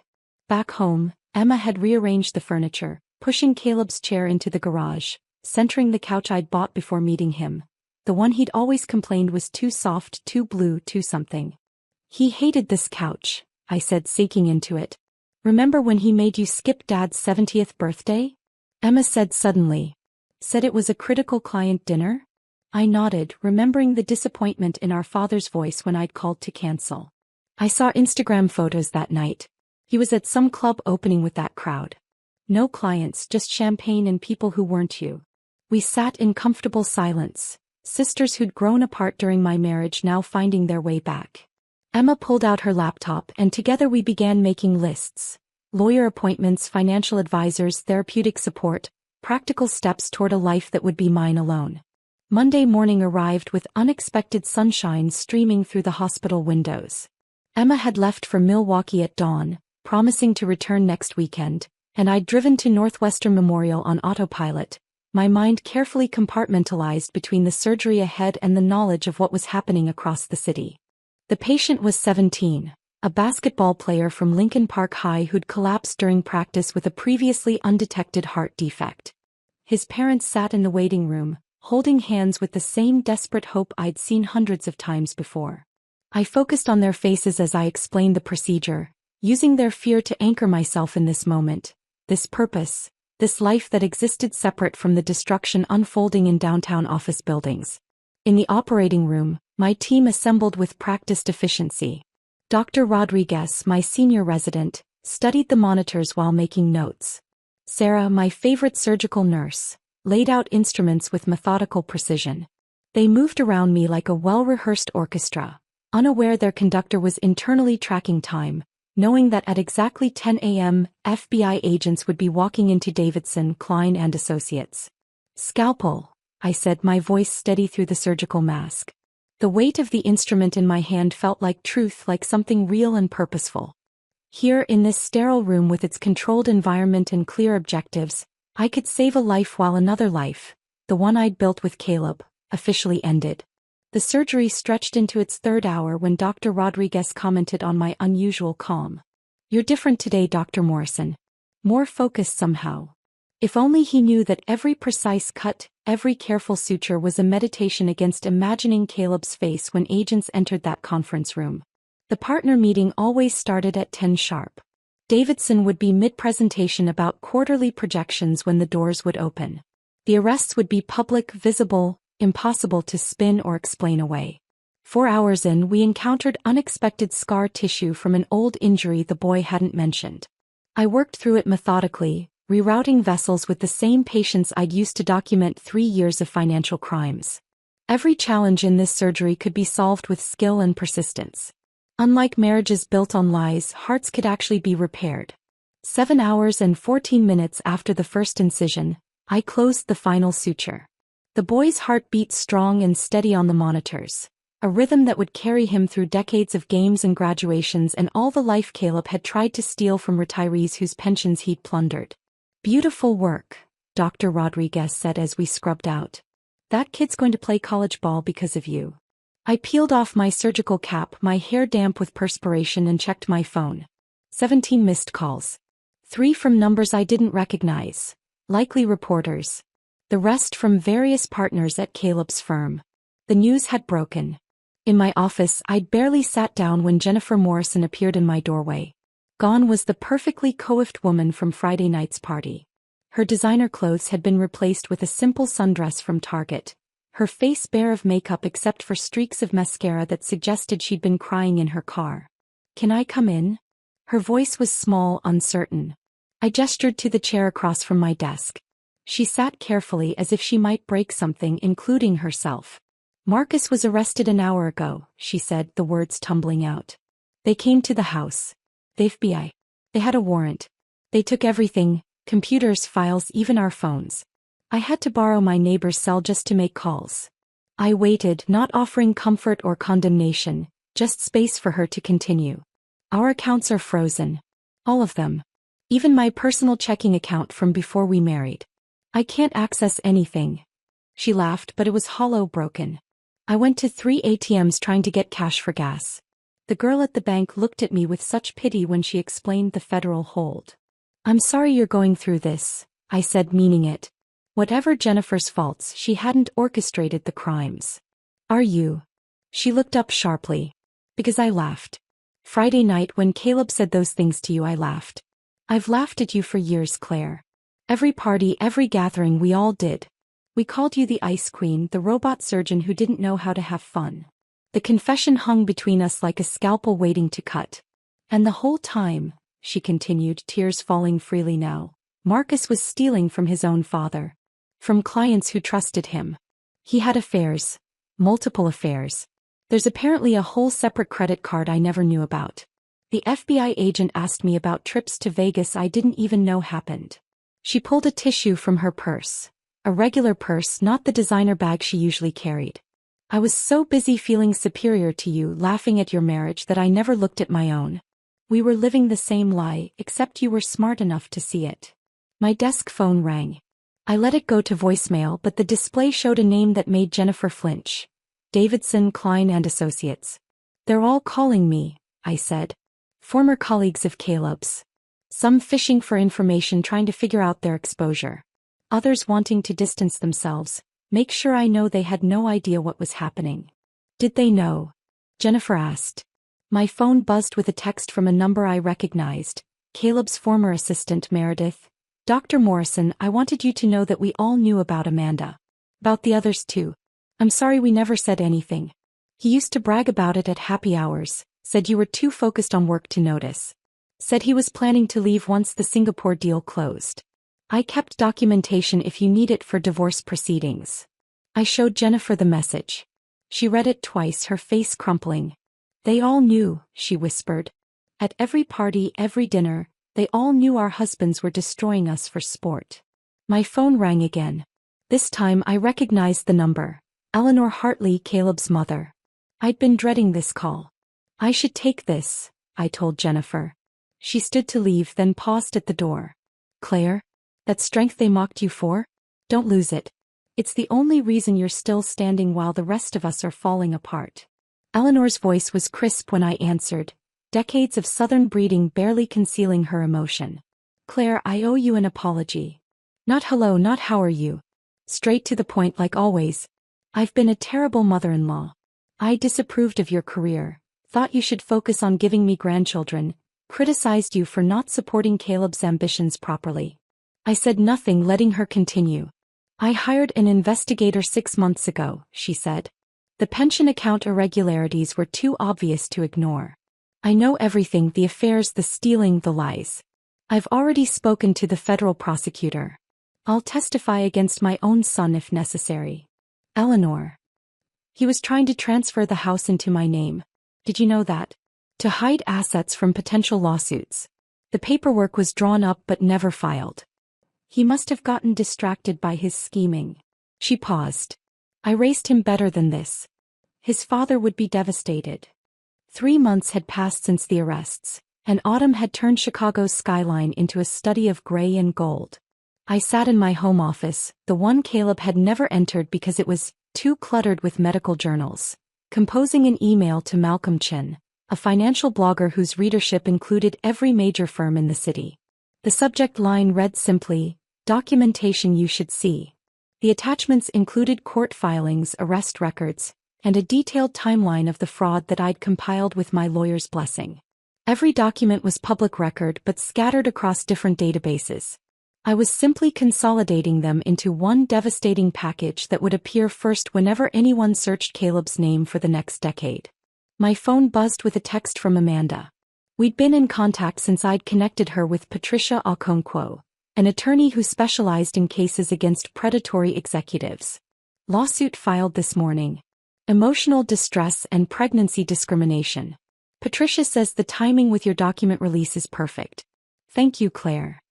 Back home, Emma had rearranged the furniture, pushing Caleb's chair into the garage, centering the couch I'd bought before meeting him. The one he'd always complained was too soft, too blue, too something. "He hated this couch," I said, sinking into it. "Remember when he made you skip Dad's 70th birthday?" Emma said suddenly. "Said it was a critical client dinner?" I nodded, remembering the disappointment in our father's voice when I'd called to cancel. I saw Instagram photos that night. He was at some club opening with that crowd. No clients, just champagne and people who weren't you. We sat in comfortable silence, sisters who'd grown apart during my marriage now finding their way back. Emma pulled out her laptop and together we began making lists. Lawyer appointments, financial advisors, therapeutic support, practical steps toward a life that would be mine alone. Monday morning arrived with unexpected sunshine streaming through the hospital windows. Emma had left for Milwaukee at dawn, promising to return next weekend, and I'd driven to Northwestern Memorial on autopilot, my mind carefully compartmentalized between the surgery ahead and the knowledge of what was happening across the city. The patient was 17, a basketball player from Lincoln Park High who'd collapsed during practice with a previously undetected heart defect. His parents sat in the waiting room, holding hands with the same desperate hope I'd seen hundreds of times before. I focused on their faces as I explained the procedure, using their fear to anchor myself in this moment, this purpose, this life that existed separate from the destruction unfolding in downtown office buildings. In the operating room, my team assembled with practiced efficiency. Dr. Rodriguez, my senior resident, studied the monitors while making notes. Sarah, my favorite surgical nurse, laid out instruments with methodical precision. They moved around me like a well-rehearsed orchestra, unaware their conductor was internally tracking time, knowing that at exactly 10 a.m., FBI agents would be walking into Davidson, Klein and Associates. "Scalpel," I said, my voice steady through the surgical mask. The weight of the instrument in my hand felt like truth, like something real and purposeful. Here in this sterile room with its controlled environment and clear objectives, I could save a life while another life, the one I'd built with Caleb, officially ended. The surgery stretched into its third hour when Dr. Rodriguez commented on my unusual calm. "You're different today, Dr. Morrison. More focused somehow." If only he knew that every precise cut, every careful suture was a meditation against imagining Caleb's face when agents entered that conference room. The partner meeting always started at 10 sharp. Davidson would be mid-presentation about quarterly projections when the doors would open. The arrests would be public, visible, impossible to spin or explain away. 4 hours in, we encountered unexpected scar tissue from an old injury the boy hadn't mentioned. I worked through it methodically, rerouting vessels with the same patience I'd used to document 3 years of financial crimes. Every challenge in this surgery could be solved with skill and persistence. Unlike marriages built on lies, hearts could actually be repaired. 7 hours and 14 minutes after the first incision, I closed the final suture. The boy's heart beat strong and steady on the monitors, a rhythm that would carry him through decades of games and graduations and all the life Caleb had tried to steal from retirees whose pensions he'd plundered. "Beautiful work," Dr. Rodriguez said as we scrubbed out. "That kid's going to play college ball because of you." I peeled off my surgical cap, my hair damp with perspiration, and checked my phone. 17 missed calls. 3 from numbers I didn't recognize, likely reporters. The rest from various partners at Caleb's firm. The news had broken. In my office, I'd barely sat down when Jennifer Morrison appeared in my doorway. Gone was the perfectly coiffed woman from Friday night's party. Her designer clothes had been replaced with a simple sundress from Target, her face bare of makeup except for streaks of mascara that suggested she'd been crying in her car. "Can I come in?" Her voice was small, uncertain. I gestured to the chair across from my desk. She sat carefully as if she might break something, including herself. "Marcus was arrested an hour ago," she said, the words tumbling out. "They came to the house. The FBI. They had a warrant. They took everything, computers, files, even our phones. I had to borrow my neighbor's cell just to make calls." I waited, not offering comfort or condemnation, just space for her to continue. "Our accounts are frozen. All of them. Even my personal checking account from before we married. I can't access anything." She laughed, but it was hollow, broken. "I went to 3 ATMs trying to get cash for gas. The girl at the bank looked at me with such pity when she explained the federal hold. I'm sorry you're going through this, I said, meaning it. Whatever Jennifer's faults, she hadn't orchestrated the crimes. Are you? She looked up sharply. Because I laughed. Friday night when Caleb said those things to you, I laughed. I've laughed at you for years, Claire. Every party, every gathering, we all did. We called you the Ice Queen, the robot surgeon who didn't know how to have fun. The confession hung between us like a scalpel waiting to cut. And the whole time, she continued, tears falling freely now, Marcus was stealing from his own father. From clients who trusted him. He had affairs. Multiple affairs. There's apparently a whole separate credit card I never knew about. The FBI agent asked me about trips to Vegas I didn't even know happened. She pulled a tissue from her purse. A regular purse, not the designer bag she usually carried. I was so busy feeling superior to you, laughing at your marriage, that I never looked at my own. We were living the same lie, except you were smart enough to see it. My desk phone rang. I let it go to voicemail, but the display showed a name that made Jennifer flinch. Davidson, Klein and Associates. They're all calling me, I said. Former colleagues of Caleb's. Some fishing for information, trying to figure out their exposure. Others wanting to distance themselves, make sure I know they had no idea what was happening. Did they know? Jennifer asked. My phone buzzed with a text from a number I recognized. Caleb's former assistant, Meredith. Dr. Morrison, I wanted you to know that we all knew about Amanda. About the others too. I'm sorry we never said anything. He used to brag about it at happy hours, said you were too focused on work to notice. Said he was planning to leave once the Singapore deal closed. I kept documentation if you need it for divorce proceedings. I showed Jennifer the message. She read it twice, her face crumpling. They all knew, she whispered. At every party, every dinner, they all knew our husbands were destroying us for sport. My phone rang again. This time I recognized the number. Eleanor Hartley, Caleb's mother. I'd been dreading this call. I should take this, I told Jennifer. She stood to leave, then paused at the door. Claire? That strength they mocked you for? Don't lose it. It's the only reason you're still standing while the rest of us are falling apart. Eleanor's voice was crisp when I answered, decades of Southern breeding barely concealing her emotion. Claire, I owe you an apology. Not hello, not how are you. Straight to the point like always. I've been a terrible mother-in-law. I disapproved of your career, thought you should focus on giving me grandchildren, criticized you for not supporting Caleb's ambitions properly. I said nothing, letting her continue. I hired an investigator 6 months ago, she said. The pension account irregularities were too obvious to ignore. I know everything, the affairs, the stealing, the lies. I've already spoken to the federal prosecutor. I'll testify against my own son if necessary. Eleanor. He was trying to transfer the house into my name. Did you know that? To hide assets from potential lawsuits. The paperwork was drawn up but never filed. He must have gotten distracted by his scheming. She paused. I raised him better than this. His father would be devastated. 3 months had passed since the arrests, and autumn had turned Chicago's skyline into a study of gray and gold. I sat in my home office, the one Caleb had never entered because it was too cluttered with medical journals, composing an email to Malcolm Chin, a financial blogger whose readership included every major firm in the city. The subject line read simply, documentation you should see. The attachments included court filings, arrest records, and a detailed timeline of the fraud that I'd compiled with my lawyer's blessing. Every document was public record but scattered across different databases. I was simply consolidating them into one devastating package that would appear first whenever anyone searched Caleb's name for the next decade. My phone buzzed with a text from Amanda. We'd been in contact since I'd connected her with Patricia Okonkwo, an attorney who specialized in cases against predatory executives. Lawsuit filed this morning. Emotional distress and pregnancy discrimination. Patricia says the timing with your document release is perfect. Thank you, Claire.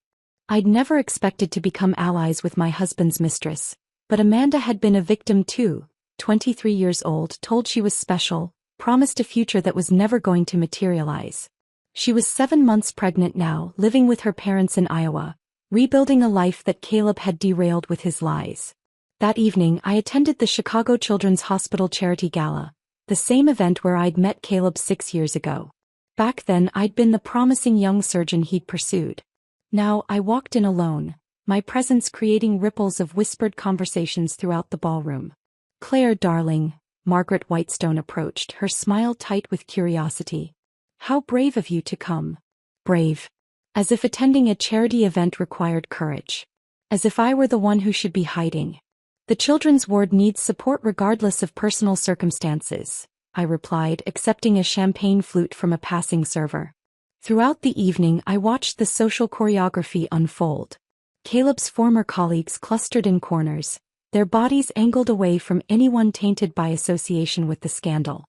I'd never expected to become allies with my husband's mistress, but Amanda had been a victim too, 23 years old, told she was special, promised a future that was never going to materialize. She was 7 months pregnant now, living with her parents in Iowa, rebuilding a life that Caleb had derailed with his lies. That evening I attended the Chicago Children's Hospital Charity Gala, the same event where I'd met Caleb 6 years ago. Back then I'd been the promising young surgeon he'd pursued. Now I walked in alone, my presence creating ripples of whispered conversations throughout the ballroom. Claire, darling, Margaret Whitestone approached, her smile tight with curiosity. How brave of you to come. Brave. As if attending a charity event required courage. As if I were the one who should be hiding. The children's ward needs support regardless of personal circumstances, I replied, accepting a champagne flute from a passing server. Throughout the evening I watched the social choreography unfold. Caleb's former colleagues clustered in corners, their bodies angled away from anyone tainted by association with the scandal.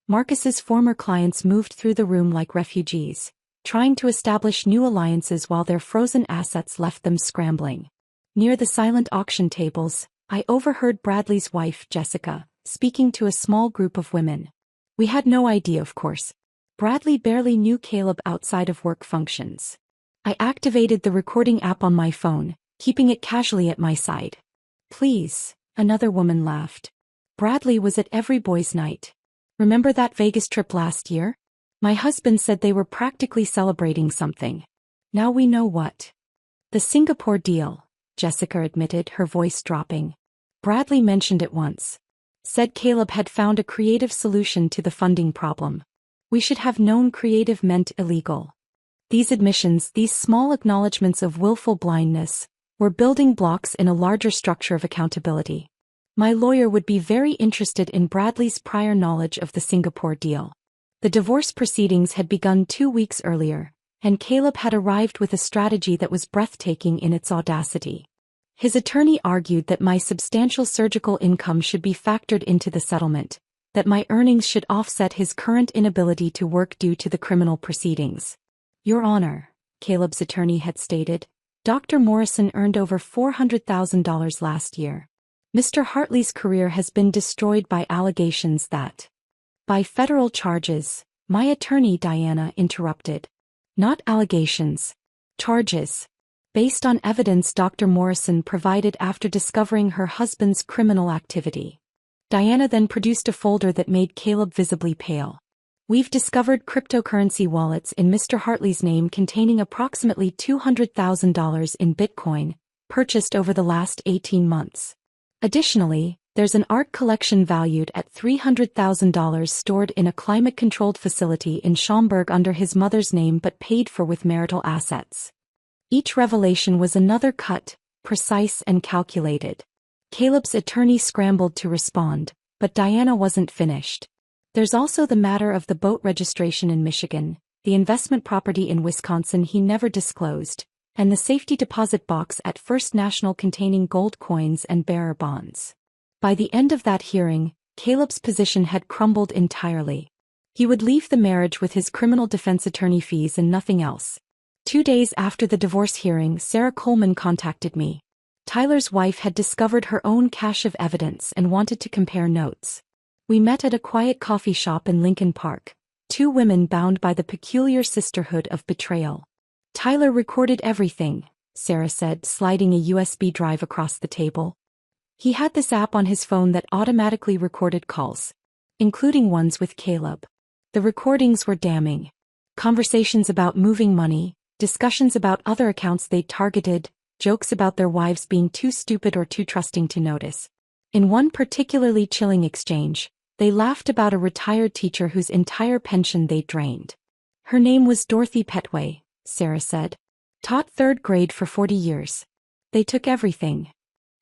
Marcus's former clients moved through the room like refugees, trying to establish new alliances while their frozen assets left them scrambling. Near the silent auction tables, I overheard Bradley's wife, Jessica, speaking to a small group of women. We had no idea, of course. Bradley barely knew Caleb outside of work functions. I activated the recording app on my phone, keeping it casually at my side. Please, another woman laughed. Bradley was at every boys' night. Remember that Vegas trip last year? My husband said they were practically celebrating something. Now we know what. The Singapore deal, Jessica admitted, her voice dropping. Bradley mentioned it once. Said Caleb had found a creative solution to the funding problem. We should have known creative meant illegal. These admissions, these small acknowledgments of willful blindness, were building blocks in a larger structure of accountability. My lawyer would be very interested in Bradley's prior knowledge of the Singapore deal. The divorce proceedings had begun 2 weeks earlier, and Caleb had arrived with a strategy that was breathtaking in its audacity. His attorney argued that my substantial surgical income should be factored into the settlement, that my earnings should offset his current inability to work due to the criminal proceedings. Your Honor, Caleb's attorney had stated, Dr. Morrison earned over $400,000 last year. Mr. Hartley's career has been destroyed by allegations that. By federal charges, my attorney Diana interrupted. Not allegations. Charges. Based on evidence Dr. Morrison provided after discovering her husband's criminal activity. Diana then produced a folder that made Caleb visibly pale. We've discovered cryptocurrency wallets in Mr. Hartley's name containing approximately $200,000 in Bitcoin, purchased over the last 18 months. Additionally, there's an art collection valued at $300,000 stored in a climate-controlled facility in Schaumburg under his mother's name but paid for with marital assets. Each revelation was another cut, precise and calculated. Caleb's attorney scrambled to respond, but Diana wasn't finished. There's also the matter of the boat registration in Michigan, the investment property in Wisconsin he never disclosed, and the safety deposit box at First National containing gold coins and bearer bonds. By the end of that hearing, Caleb's position had crumbled entirely. He would leave the marriage with his criminal defense attorney fees and nothing else. 2 days after the divorce hearing, Sarah Coleman contacted me. Tyler's wife had discovered her own cache of evidence and wanted to compare notes. We met at a quiet coffee shop in Lincoln Park, 2 women bound by the peculiar sisterhood of betrayal. Tyler recorded everything, Sarah said, sliding a USB drive across the table. He had this app on his phone that automatically recorded calls, including ones with Caleb. The recordings were damning. Conversations about moving money, discussions about other accounts they'd targeted, jokes about their wives being too stupid or too trusting to notice. In one particularly chilling exchange, they laughed about a retired teacher whose entire pension they'd drained. Her name was Dorothy Petway, Sarah said. Taught 3rd grade for 40 years. They took everything.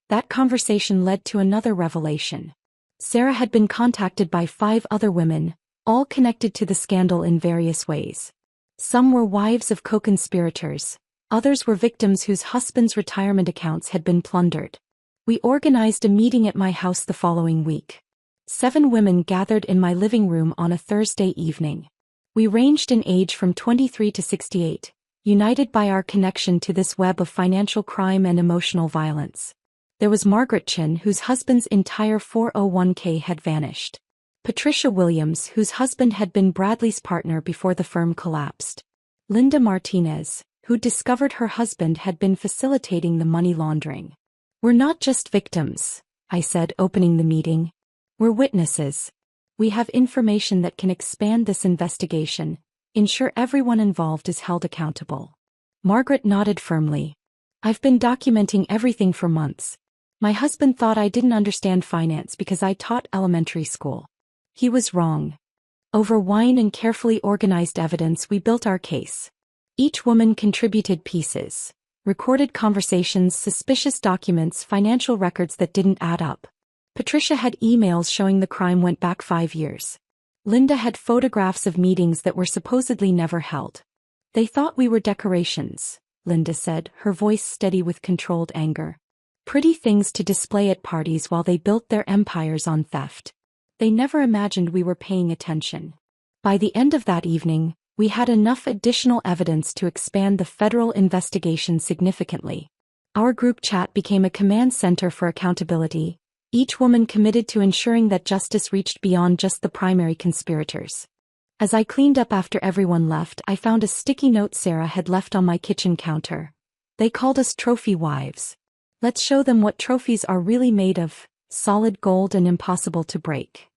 That conversation led to another revelation. Sarah had been contacted by 5 other women, all connected to the scandal in various ways. Some were wives of co-conspirators, others were victims whose husbands' retirement accounts had been plundered. We organized a meeting at my house the following week. 7 women gathered in my living room on a Thursday evening. We ranged in age from 23 to 68, united by our connection to this web of financial crime and emotional violence. There was Margaret Chin, whose husband's entire 401k had vanished. Patricia Williams, whose husband had been Bradley's partner before the firm collapsed. Linda Martinez, who discovered her husband had been facilitating the money laundering. We're not just victims, I said, opening the meeting. We're witnesses. We have information that can expand this investigation, ensure everyone involved is held accountable. Margaret nodded firmly. I've been documenting everything for months. My husband thought I didn't understand finance because I taught elementary school. He was wrong. Over wine and carefully organized evidence we built our case. Each woman contributed pieces. Recorded conversations, suspicious documents, financial records that didn't add up. Patricia had emails showing the crime went back 5 years. Linda had photographs of meetings that were supposedly never held. They thought we were decorations, Linda said, her voice steady with controlled anger. Pretty things to display at parties while they built their empires on theft. They never imagined we were paying attention. By the end of that evening, we had enough additional evidence to expand the federal investigation significantly. Our group chat became a command center for accountability, each woman committed to ensuring that justice reached beyond just the primary conspirators. As I cleaned up after everyone left, I found a sticky note Sarah had left on my kitchen counter. They called us trophy wives. Let's show them what trophies are really made of, solid gold and impossible to break.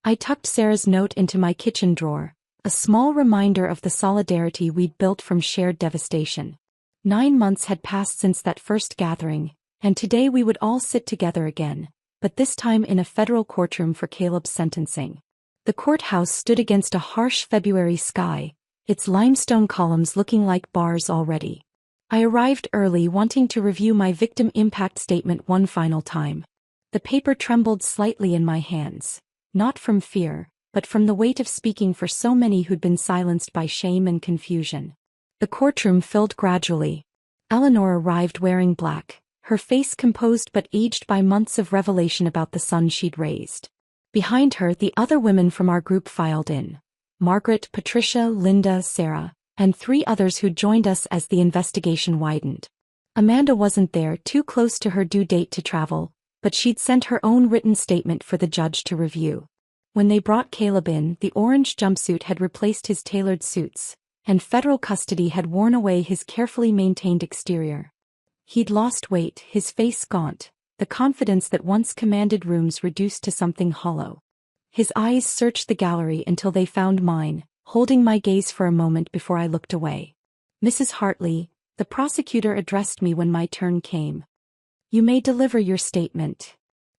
I tucked Sarah's note into my kitchen drawer, a small reminder of the solidarity we'd built from shared devastation. 9 months had passed since that first gathering, and today we would all sit together again, but this time in a federal courtroom for Caleb's sentencing. The courthouse stood against a harsh February sky, its limestone columns looking like bars already. I arrived early, wanting to review my victim impact statement one final time. The paper trembled slightly in my hands, not from fear, but from the weight of speaking for so many who'd been silenced by shame and confusion. The courtroom filled gradually. Eleanor arrived wearing black, her face composed but aged by months of revelation about the son she'd raised. Behind her, the other women from our group filed in. Margaret, Patricia, Linda, Sarah, and 3 others who'd joined us as the investigation widened. Amanda wasn't there, too close to her due date to travel, but she'd sent her own written statement for the judge to review. When they brought Caleb in, the orange jumpsuit had replaced his tailored suits, and federal custody had worn away his carefully maintained exterior. He'd lost weight, his face gaunt, the confidence that once commanded rooms reduced to something hollow. His eyes searched the gallery until they found mine, holding my gaze for a moment before I looked away. "Mrs. Hartley," the prosecutor addressed me when my turn came. "You may deliver your statement."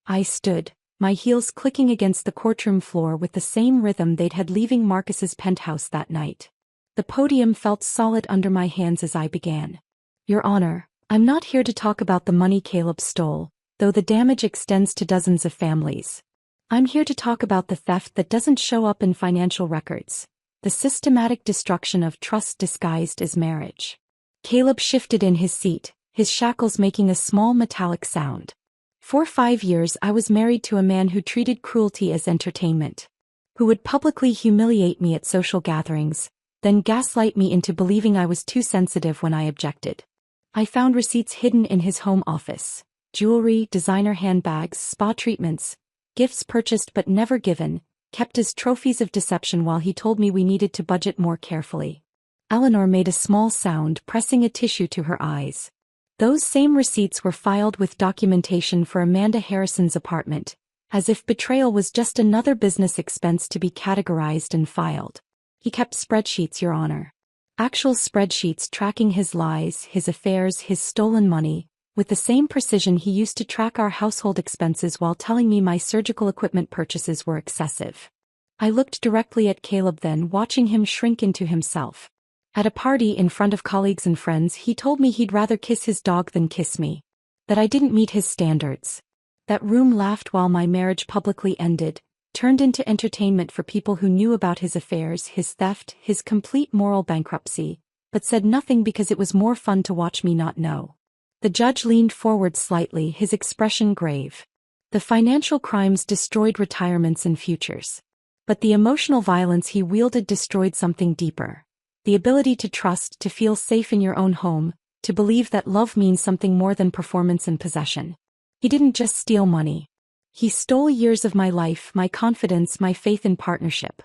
I stood, my heels clicking against the courtroom floor with the same rhythm they'd had leaving Marcus's penthouse that night. The podium felt solid under my hands as I began. "Your Honor, I'm not here to talk about the money Caleb stole, though the damage extends to dozens of families. I'm here to talk about the theft that doesn't show up in financial records, the systematic destruction of trust disguised as marriage." Caleb shifted in his seat, his shackles making a small metallic sound. "For 5 years I was married to a man who treated cruelty as entertainment, who would publicly humiliate me at social gatherings, then gaslight me into believing I was too sensitive when I objected. I found receipts hidden in his home office, jewelry, designer handbags, spa treatments, gifts purchased but never given, kept as trophies of deception while he told me we needed to budget more carefully." Eleanor made a small sound, pressing a tissue to her eyes. "Those same receipts were filed with documentation for Amanda Harrison's apartment, as if betrayal was just another business expense to be categorized and filed. He kept spreadsheets, Your Honor. Actual spreadsheets tracking his lies, his affairs, his stolen money, with the same precision he used to track our household expenses while telling me my surgical equipment purchases were excessive." I looked directly at Caleb then, watching him shrink into himself. At a party in front of colleagues and friends, he told me he'd rather kiss his dog than kiss me. That I didn't meet his standards. That room laughed while my marriage publicly ended, turned into entertainment for people who knew about his affairs, his theft, his complete moral bankruptcy, but said nothing because it was more fun to watch me not know. The judge leaned forward slightly, his expression grave. "The financial crimes destroyed retirements and futures. But the emotional violence he wielded destroyed something deeper. The ability to trust, to feel safe in your own home, to believe that love means something more than performance and possession. He didn't just steal money. He stole years of my life, my confidence, my faith in partnership.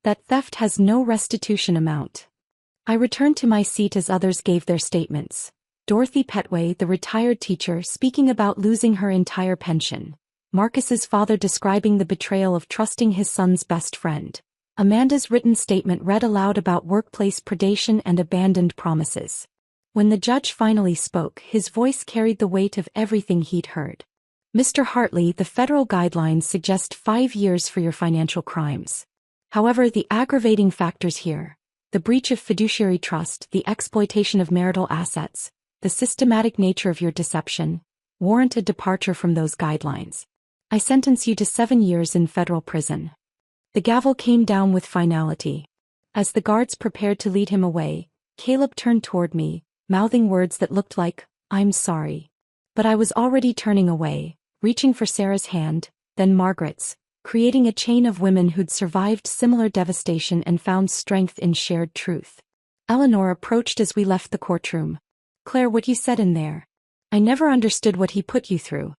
That theft has no restitution amount." I returned to my seat as others gave their statements. Dorothy Petway, the retired teacher, speaking about losing her entire pension. Marcus's father describing the betrayal of trusting his son's best friend. Amanda's written statement read aloud about workplace predation and abandoned promises. When the judge finally spoke, his voice carried the weight of everything he'd heard. "Mr. Hartley, the federal guidelines suggest 5 years for your financial crimes. However, the aggravating factors here, the breach of fiduciary trust, the exploitation of marital assets, the systematic nature of your deception, warrant a departure from those guidelines. I sentence you to 7 years in federal prison." The gavel came down with finality. As the guards prepared to lead him away, Caleb turned toward me, mouthing words that looked like, "I'm sorry." But I was already turning away, reaching for Sarah's hand, then Margaret's, creating a chain of women who'd survived similar devastation and found strength in shared truth. Eleanor approached as we left the courtroom. "Claire, what you said in there. I never understood what he put you through.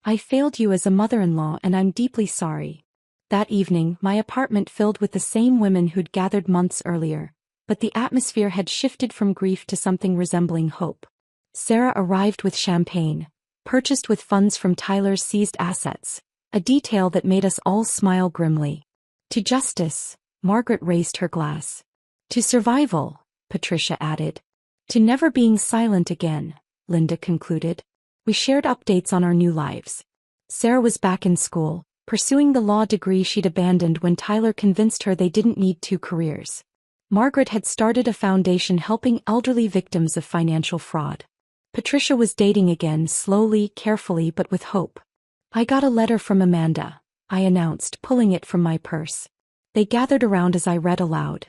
I failed you as a mother-in-law and I'm deeply sorry." That evening, my apartment filled with the same women who'd gathered months earlier, but the atmosphere had shifted from grief to something resembling hope. Sarah arrived with champagne, purchased with funds from Tyler's seized assets, a detail that made us all smile grimly. "To justice," Margaret raised her glass. "To survival," Patricia added. "To never being silent again," Linda concluded. We shared updates on our new lives. Sarah was back in school, pursuing the law degree she'd abandoned when Tyler convinced her they didn't need 2 careers. Margaret had started a foundation helping elderly victims of financial fraud. Patricia was dating again, slowly, carefully, but with hope. I got a letter from Amanda, I announced, pulling it from my purse. They gathered around as I read aloud.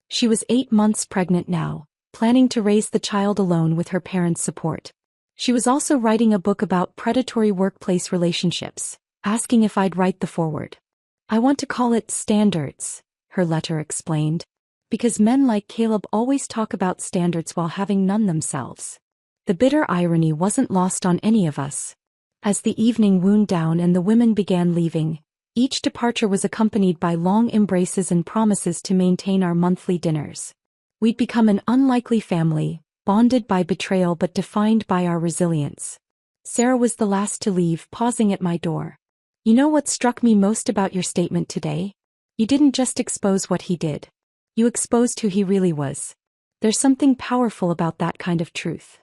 She was 8 months pregnant now, planning to raise the child alone with her parents' support. She was also writing a book about predatory workplace relationships, asking if I'd write the foreword. I want to call it Standards, her letter explained, because men like Caleb always talk about standards while having none themselves. The bitter irony wasn't lost on any of us. As the evening wound down and the women began leaving, each departure was accompanied by long embraces and promises to maintain our monthly dinners. We'd become an unlikely family, bonded by betrayal but defined by our resilience. Sarah was the last to leave, pausing at my door. You know what struck me most about your statement today? You didn't just expose what he did. You exposed who he really was. There's something powerful about that kind of truth.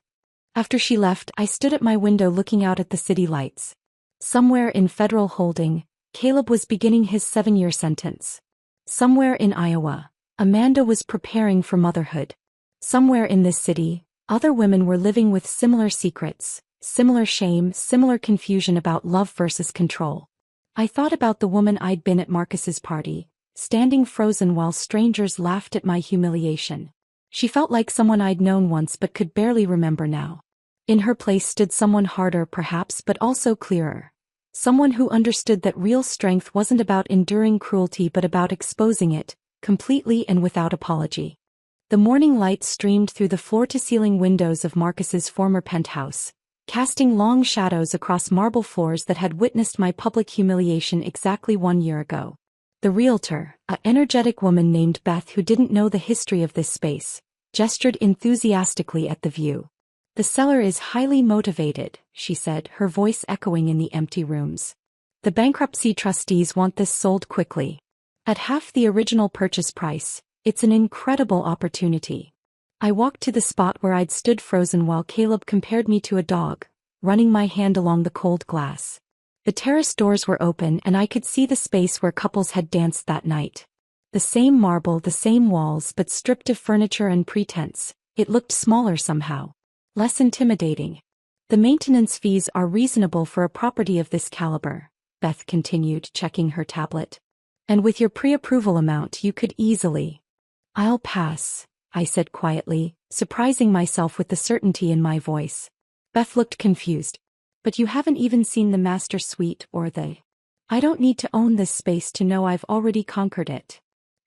After she left, I stood at my window looking out at the city lights. Somewhere in federal holding, Caleb was beginning his 7-year sentence. Somewhere in Iowa, Amanda was preparing for motherhood. Somewhere in this city, other women were living with similar secrets, similar shame, similar confusion about love versus control. I thought about the woman I'd been at Marcus's party, standing frozen while strangers laughed at my humiliation. She felt like someone I'd known once but could barely remember now. In her place stood someone harder perhaps but also clearer. Someone who understood that real strength wasn't about enduring cruelty but about exposing it, completely and without apology. The morning light streamed through the floor-to-ceiling windows of Marcus's former penthouse, casting long shadows across marble floors that had witnessed my public humiliation exactly 1 year ago. The realtor, an energetic woman named Beth who didn't know the history of this space, gestured enthusiastically at the view. The seller is highly motivated, she said, her voice echoing in the empty rooms. The bankruptcy trustees want this sold quickly. At half the original purchase price, it's an incredible opportunity. I walked to the spot where I'd stood frozen while Caleb compared me to a dog, running my hand along the cold glass. The terrace doors were open and I could see the space where couples had danced that night. The same marble, the same walls, but stripped of furniture and pretense. It looked smaller somehow. Less intimidating. The maintenance fees are reasonable for a property of this caliber, Beth continued, checking her tablet. And with your pre-approval amount you could easily. I'll pass, I said quietly, surprising myself with the certainty in my voice. Beth looked confused. But you haven't even seen the master suite or the... I don't need to own this space to know I've already conquered it.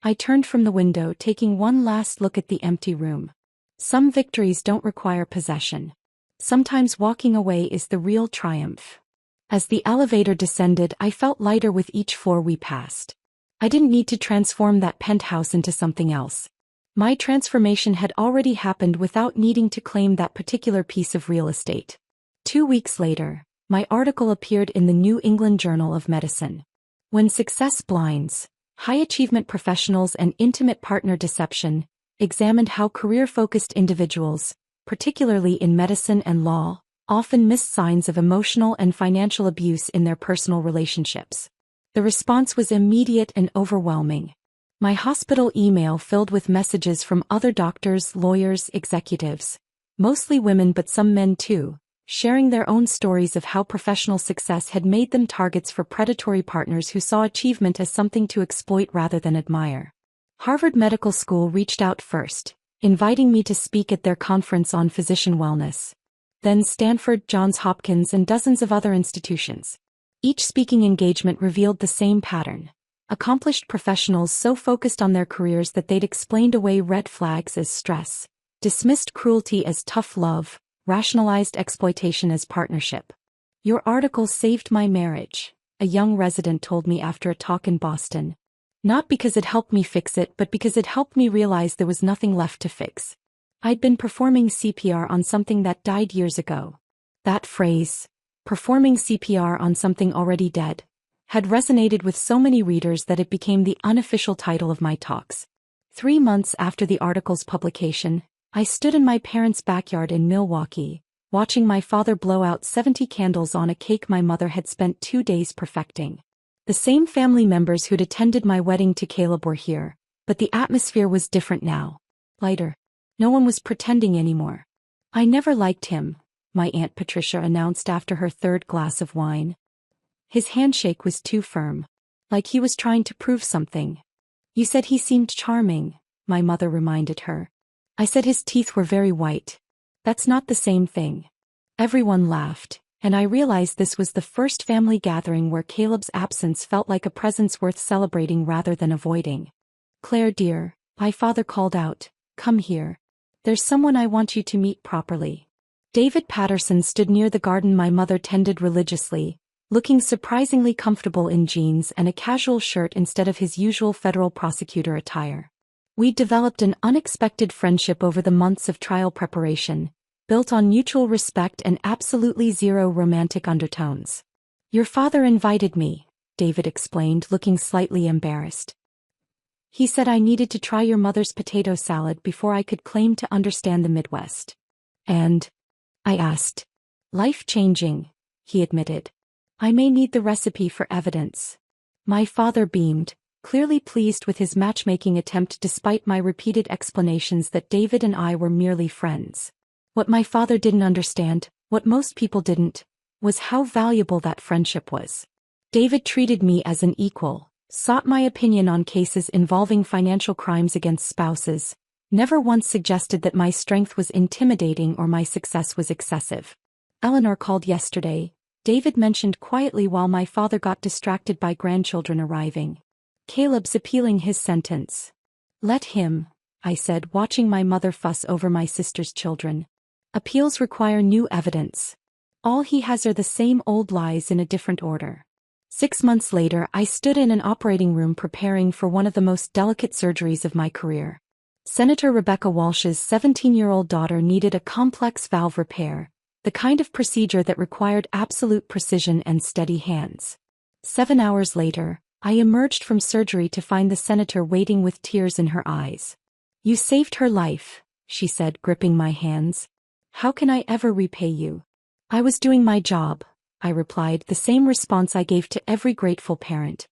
I turned from the window, taking one last look at the empty room. Some victories don't require possession. Sometimes walking away is the real triumph. As the elevator descended, I felt lighter with each floor we passed. I didn't need to transform that penthouse into something else. My transformation had already happened without needing to claim that particular piece of real estate. 2 weeks later, my article appeared in the New England Journal of Medicine. When Success Blinds, High-Achievement Professionals and Intimate Partner Deception, examined how career-focused individuals, particularly in medicine and law, often missed signs of emotional and financial abuse in their personal relationships. The response was immediate and overwhelming. My hospital email filled with messages from other doctors, lawyers, executives, mostly women but some men too, sharing their own stories of how professional success had made them targets for predatory partners who saw achievement as something to exploit rather than admire. Harvard Medical School reached out first, inviting me to speak at their conference on physician wellness. Then Stanford, Johns Hopkins, and dozens of other institutions. Each speaking engagement revealed the same pattern. Accomplished professionals so focused on their careers that they'd explained away red flags as stress, dismissed cruelty as tough love, rationalized exploitation as partnership. Your article saved my marriage, a young resident told me after a talk in Boston. Not because it helped me fix it, but because it helped me realize there was nothing left to fix. I'd been performing CPR on something that died years ago. That phrase, performing CPR on something already dead, had resonated with so many readers that it became the unofficial title of my talks. 3 months after the article's publication, I stood in my parents' backyard in Milwaukee, watching my father blow out 70 candles on a cake my mother had spent 2 days perfecting. The same family members who'd attended my wedding to Caleb were here, but the atmosphere was different now. Lighter. No one was pretending anymore. I never liked him, my Aunt Patricia announced after her 3rd glass of wine. His handshake was too firm. Like he was trying to prove something. You said he seemed charming, my mother reminded her. I said his teeth were very white. That's not the same thing. Everyone laughed, and I realized this was the first family gathering where Caleb's absence felt like a presence worth celebrating rather than avoiding. Claire dear, my father called out, come here. There's someone I want you to meet properly. David Patterson stood near the garden my mother tended religiously, looking surprisingly comfortable in jeans and a casual shirt instead of his usual federal prosecutor attire. We developed an unexpected friendship over the months of trial preparation, built on mutual respect and absolutely zero romantic undertones. Your father invited me, David explained, looking slightly embarrassed. He said I needed to try your mother's potato salad before I could claim to understand the Midwest. And? I asked. Life-changing, he admitted. I may need the recipe for evidence. My father beamed, clearly pleased with his matchmaking attempt despite my repeated explanations that David and I were merely friends. What my father didn't understand, what most people didn't, was how valuable that friendship was. David treated me as an equal, sought my opinion on cases involving financial crimes against spouses, never once suggested that my strength was intimidating or my success was excessive. Eleanor called yesterday, David mentioned quietly while my father got distracted by grandchildren arriving. Caleb's appealing his sentence. Let him, I said, watching my mother fuss over my sister's children. Appeals require new evidence. All he has are the same old lies in a different order. 6 months later, I stood in an operating room preparing for one of the most delicate surgeries of my career. Senator Rebecca Walsh's 17-year-old daughter needed a complex valve repair, the kind of procedure that required absolute precision and steady hands. 7 hours later, I emerged from surgery to find the senator waiting with tears in her eyes. You saved her life, she said, gripping my hands. How can I ever repay you? I was doing my job, I replied, the same response I gave to every grateful parent.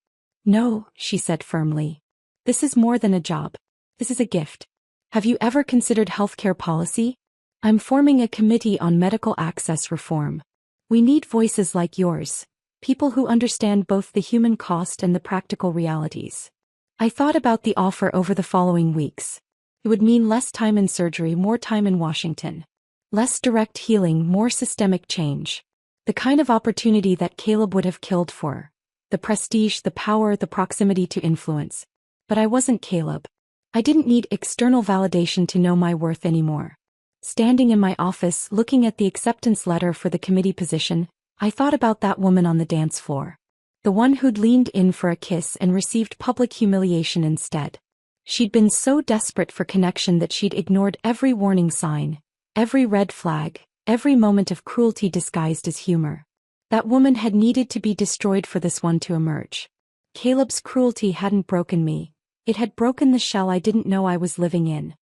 No, she said firmly. This is more than a job. This is a gift. Have you ever considered healthcare policy? I'm forming a committee on medical access reform. We need voices like yours, people who understand both the human cost and the practical realities. I thought about the offer over the following weeks. It would mean less time in surgery, more time in Washington. Less direct healing, more systemic change. The kind of opportunity that Caleb would have killed for. The prestige, the power, the proximity to influence. But I wasn't Caleb. I didn't need external validation to know my worth anymore. Standing in my office, looking at the acceptance letter for the committee position, I thought about that woman on the dance floor. The one who'd leaned in for a kiss and received public humiliation instead. She'd been so desperate for connection that she'd ignored every warning sign, every red flag, every moment of cruelty disguised as humor. That woman had needed to be destroyed for this one to emerge. Caleb's cruelty hadn't broken me. It had broken the shell I didn't know I was living in.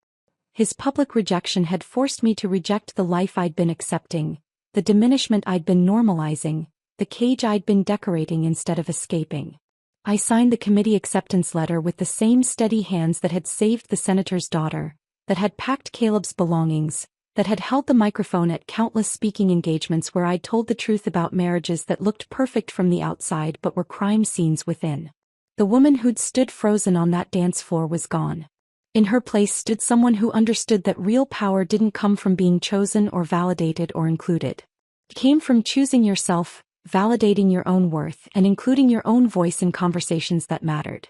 His public rejection had forced me to reject the life I'd been accepting, the diminishment I'd been normalizing, the cage I'd been decorating instead of escaping. I signed the committee acceptance letter with the same steady hands that had saved the senator's daughter, that had packed Caleb's belongings, that had held the microphone at countless speaking engagements where I'd told the truth about marriages that looked perfect from the outside but were crime scenes within. The woman who'd stood frozen on that dance floor was gone. In her place stood someone who understood that real power didn't come from being chosen or validated or included. It came from choosing yourself, validating your own worth, and including your own voice in conversations that mattered.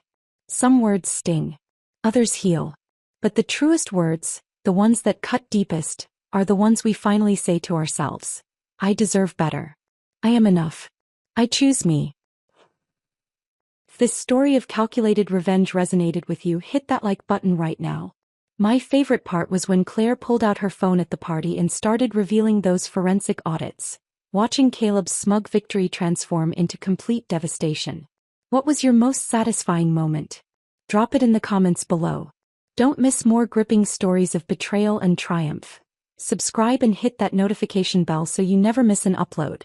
Some words sting. Others heal. But the truest words, the ones that cut deepest, are the ones we finally say to ourselves. I deserve better. I am enough. I choose me. If this story of calculated revenge resonated with you, hit that like button right now. My favorite part was when Claire pulled out her phone at the party and started revealing those forensic audits, watching Caleb's smug victory transform into complete devastation. What was your most satisfying moment? Drop it in the comments below. Don't miss more gripping stories of betrayal and triumph. Subscribe and hit that notification bell so you never miss an upload.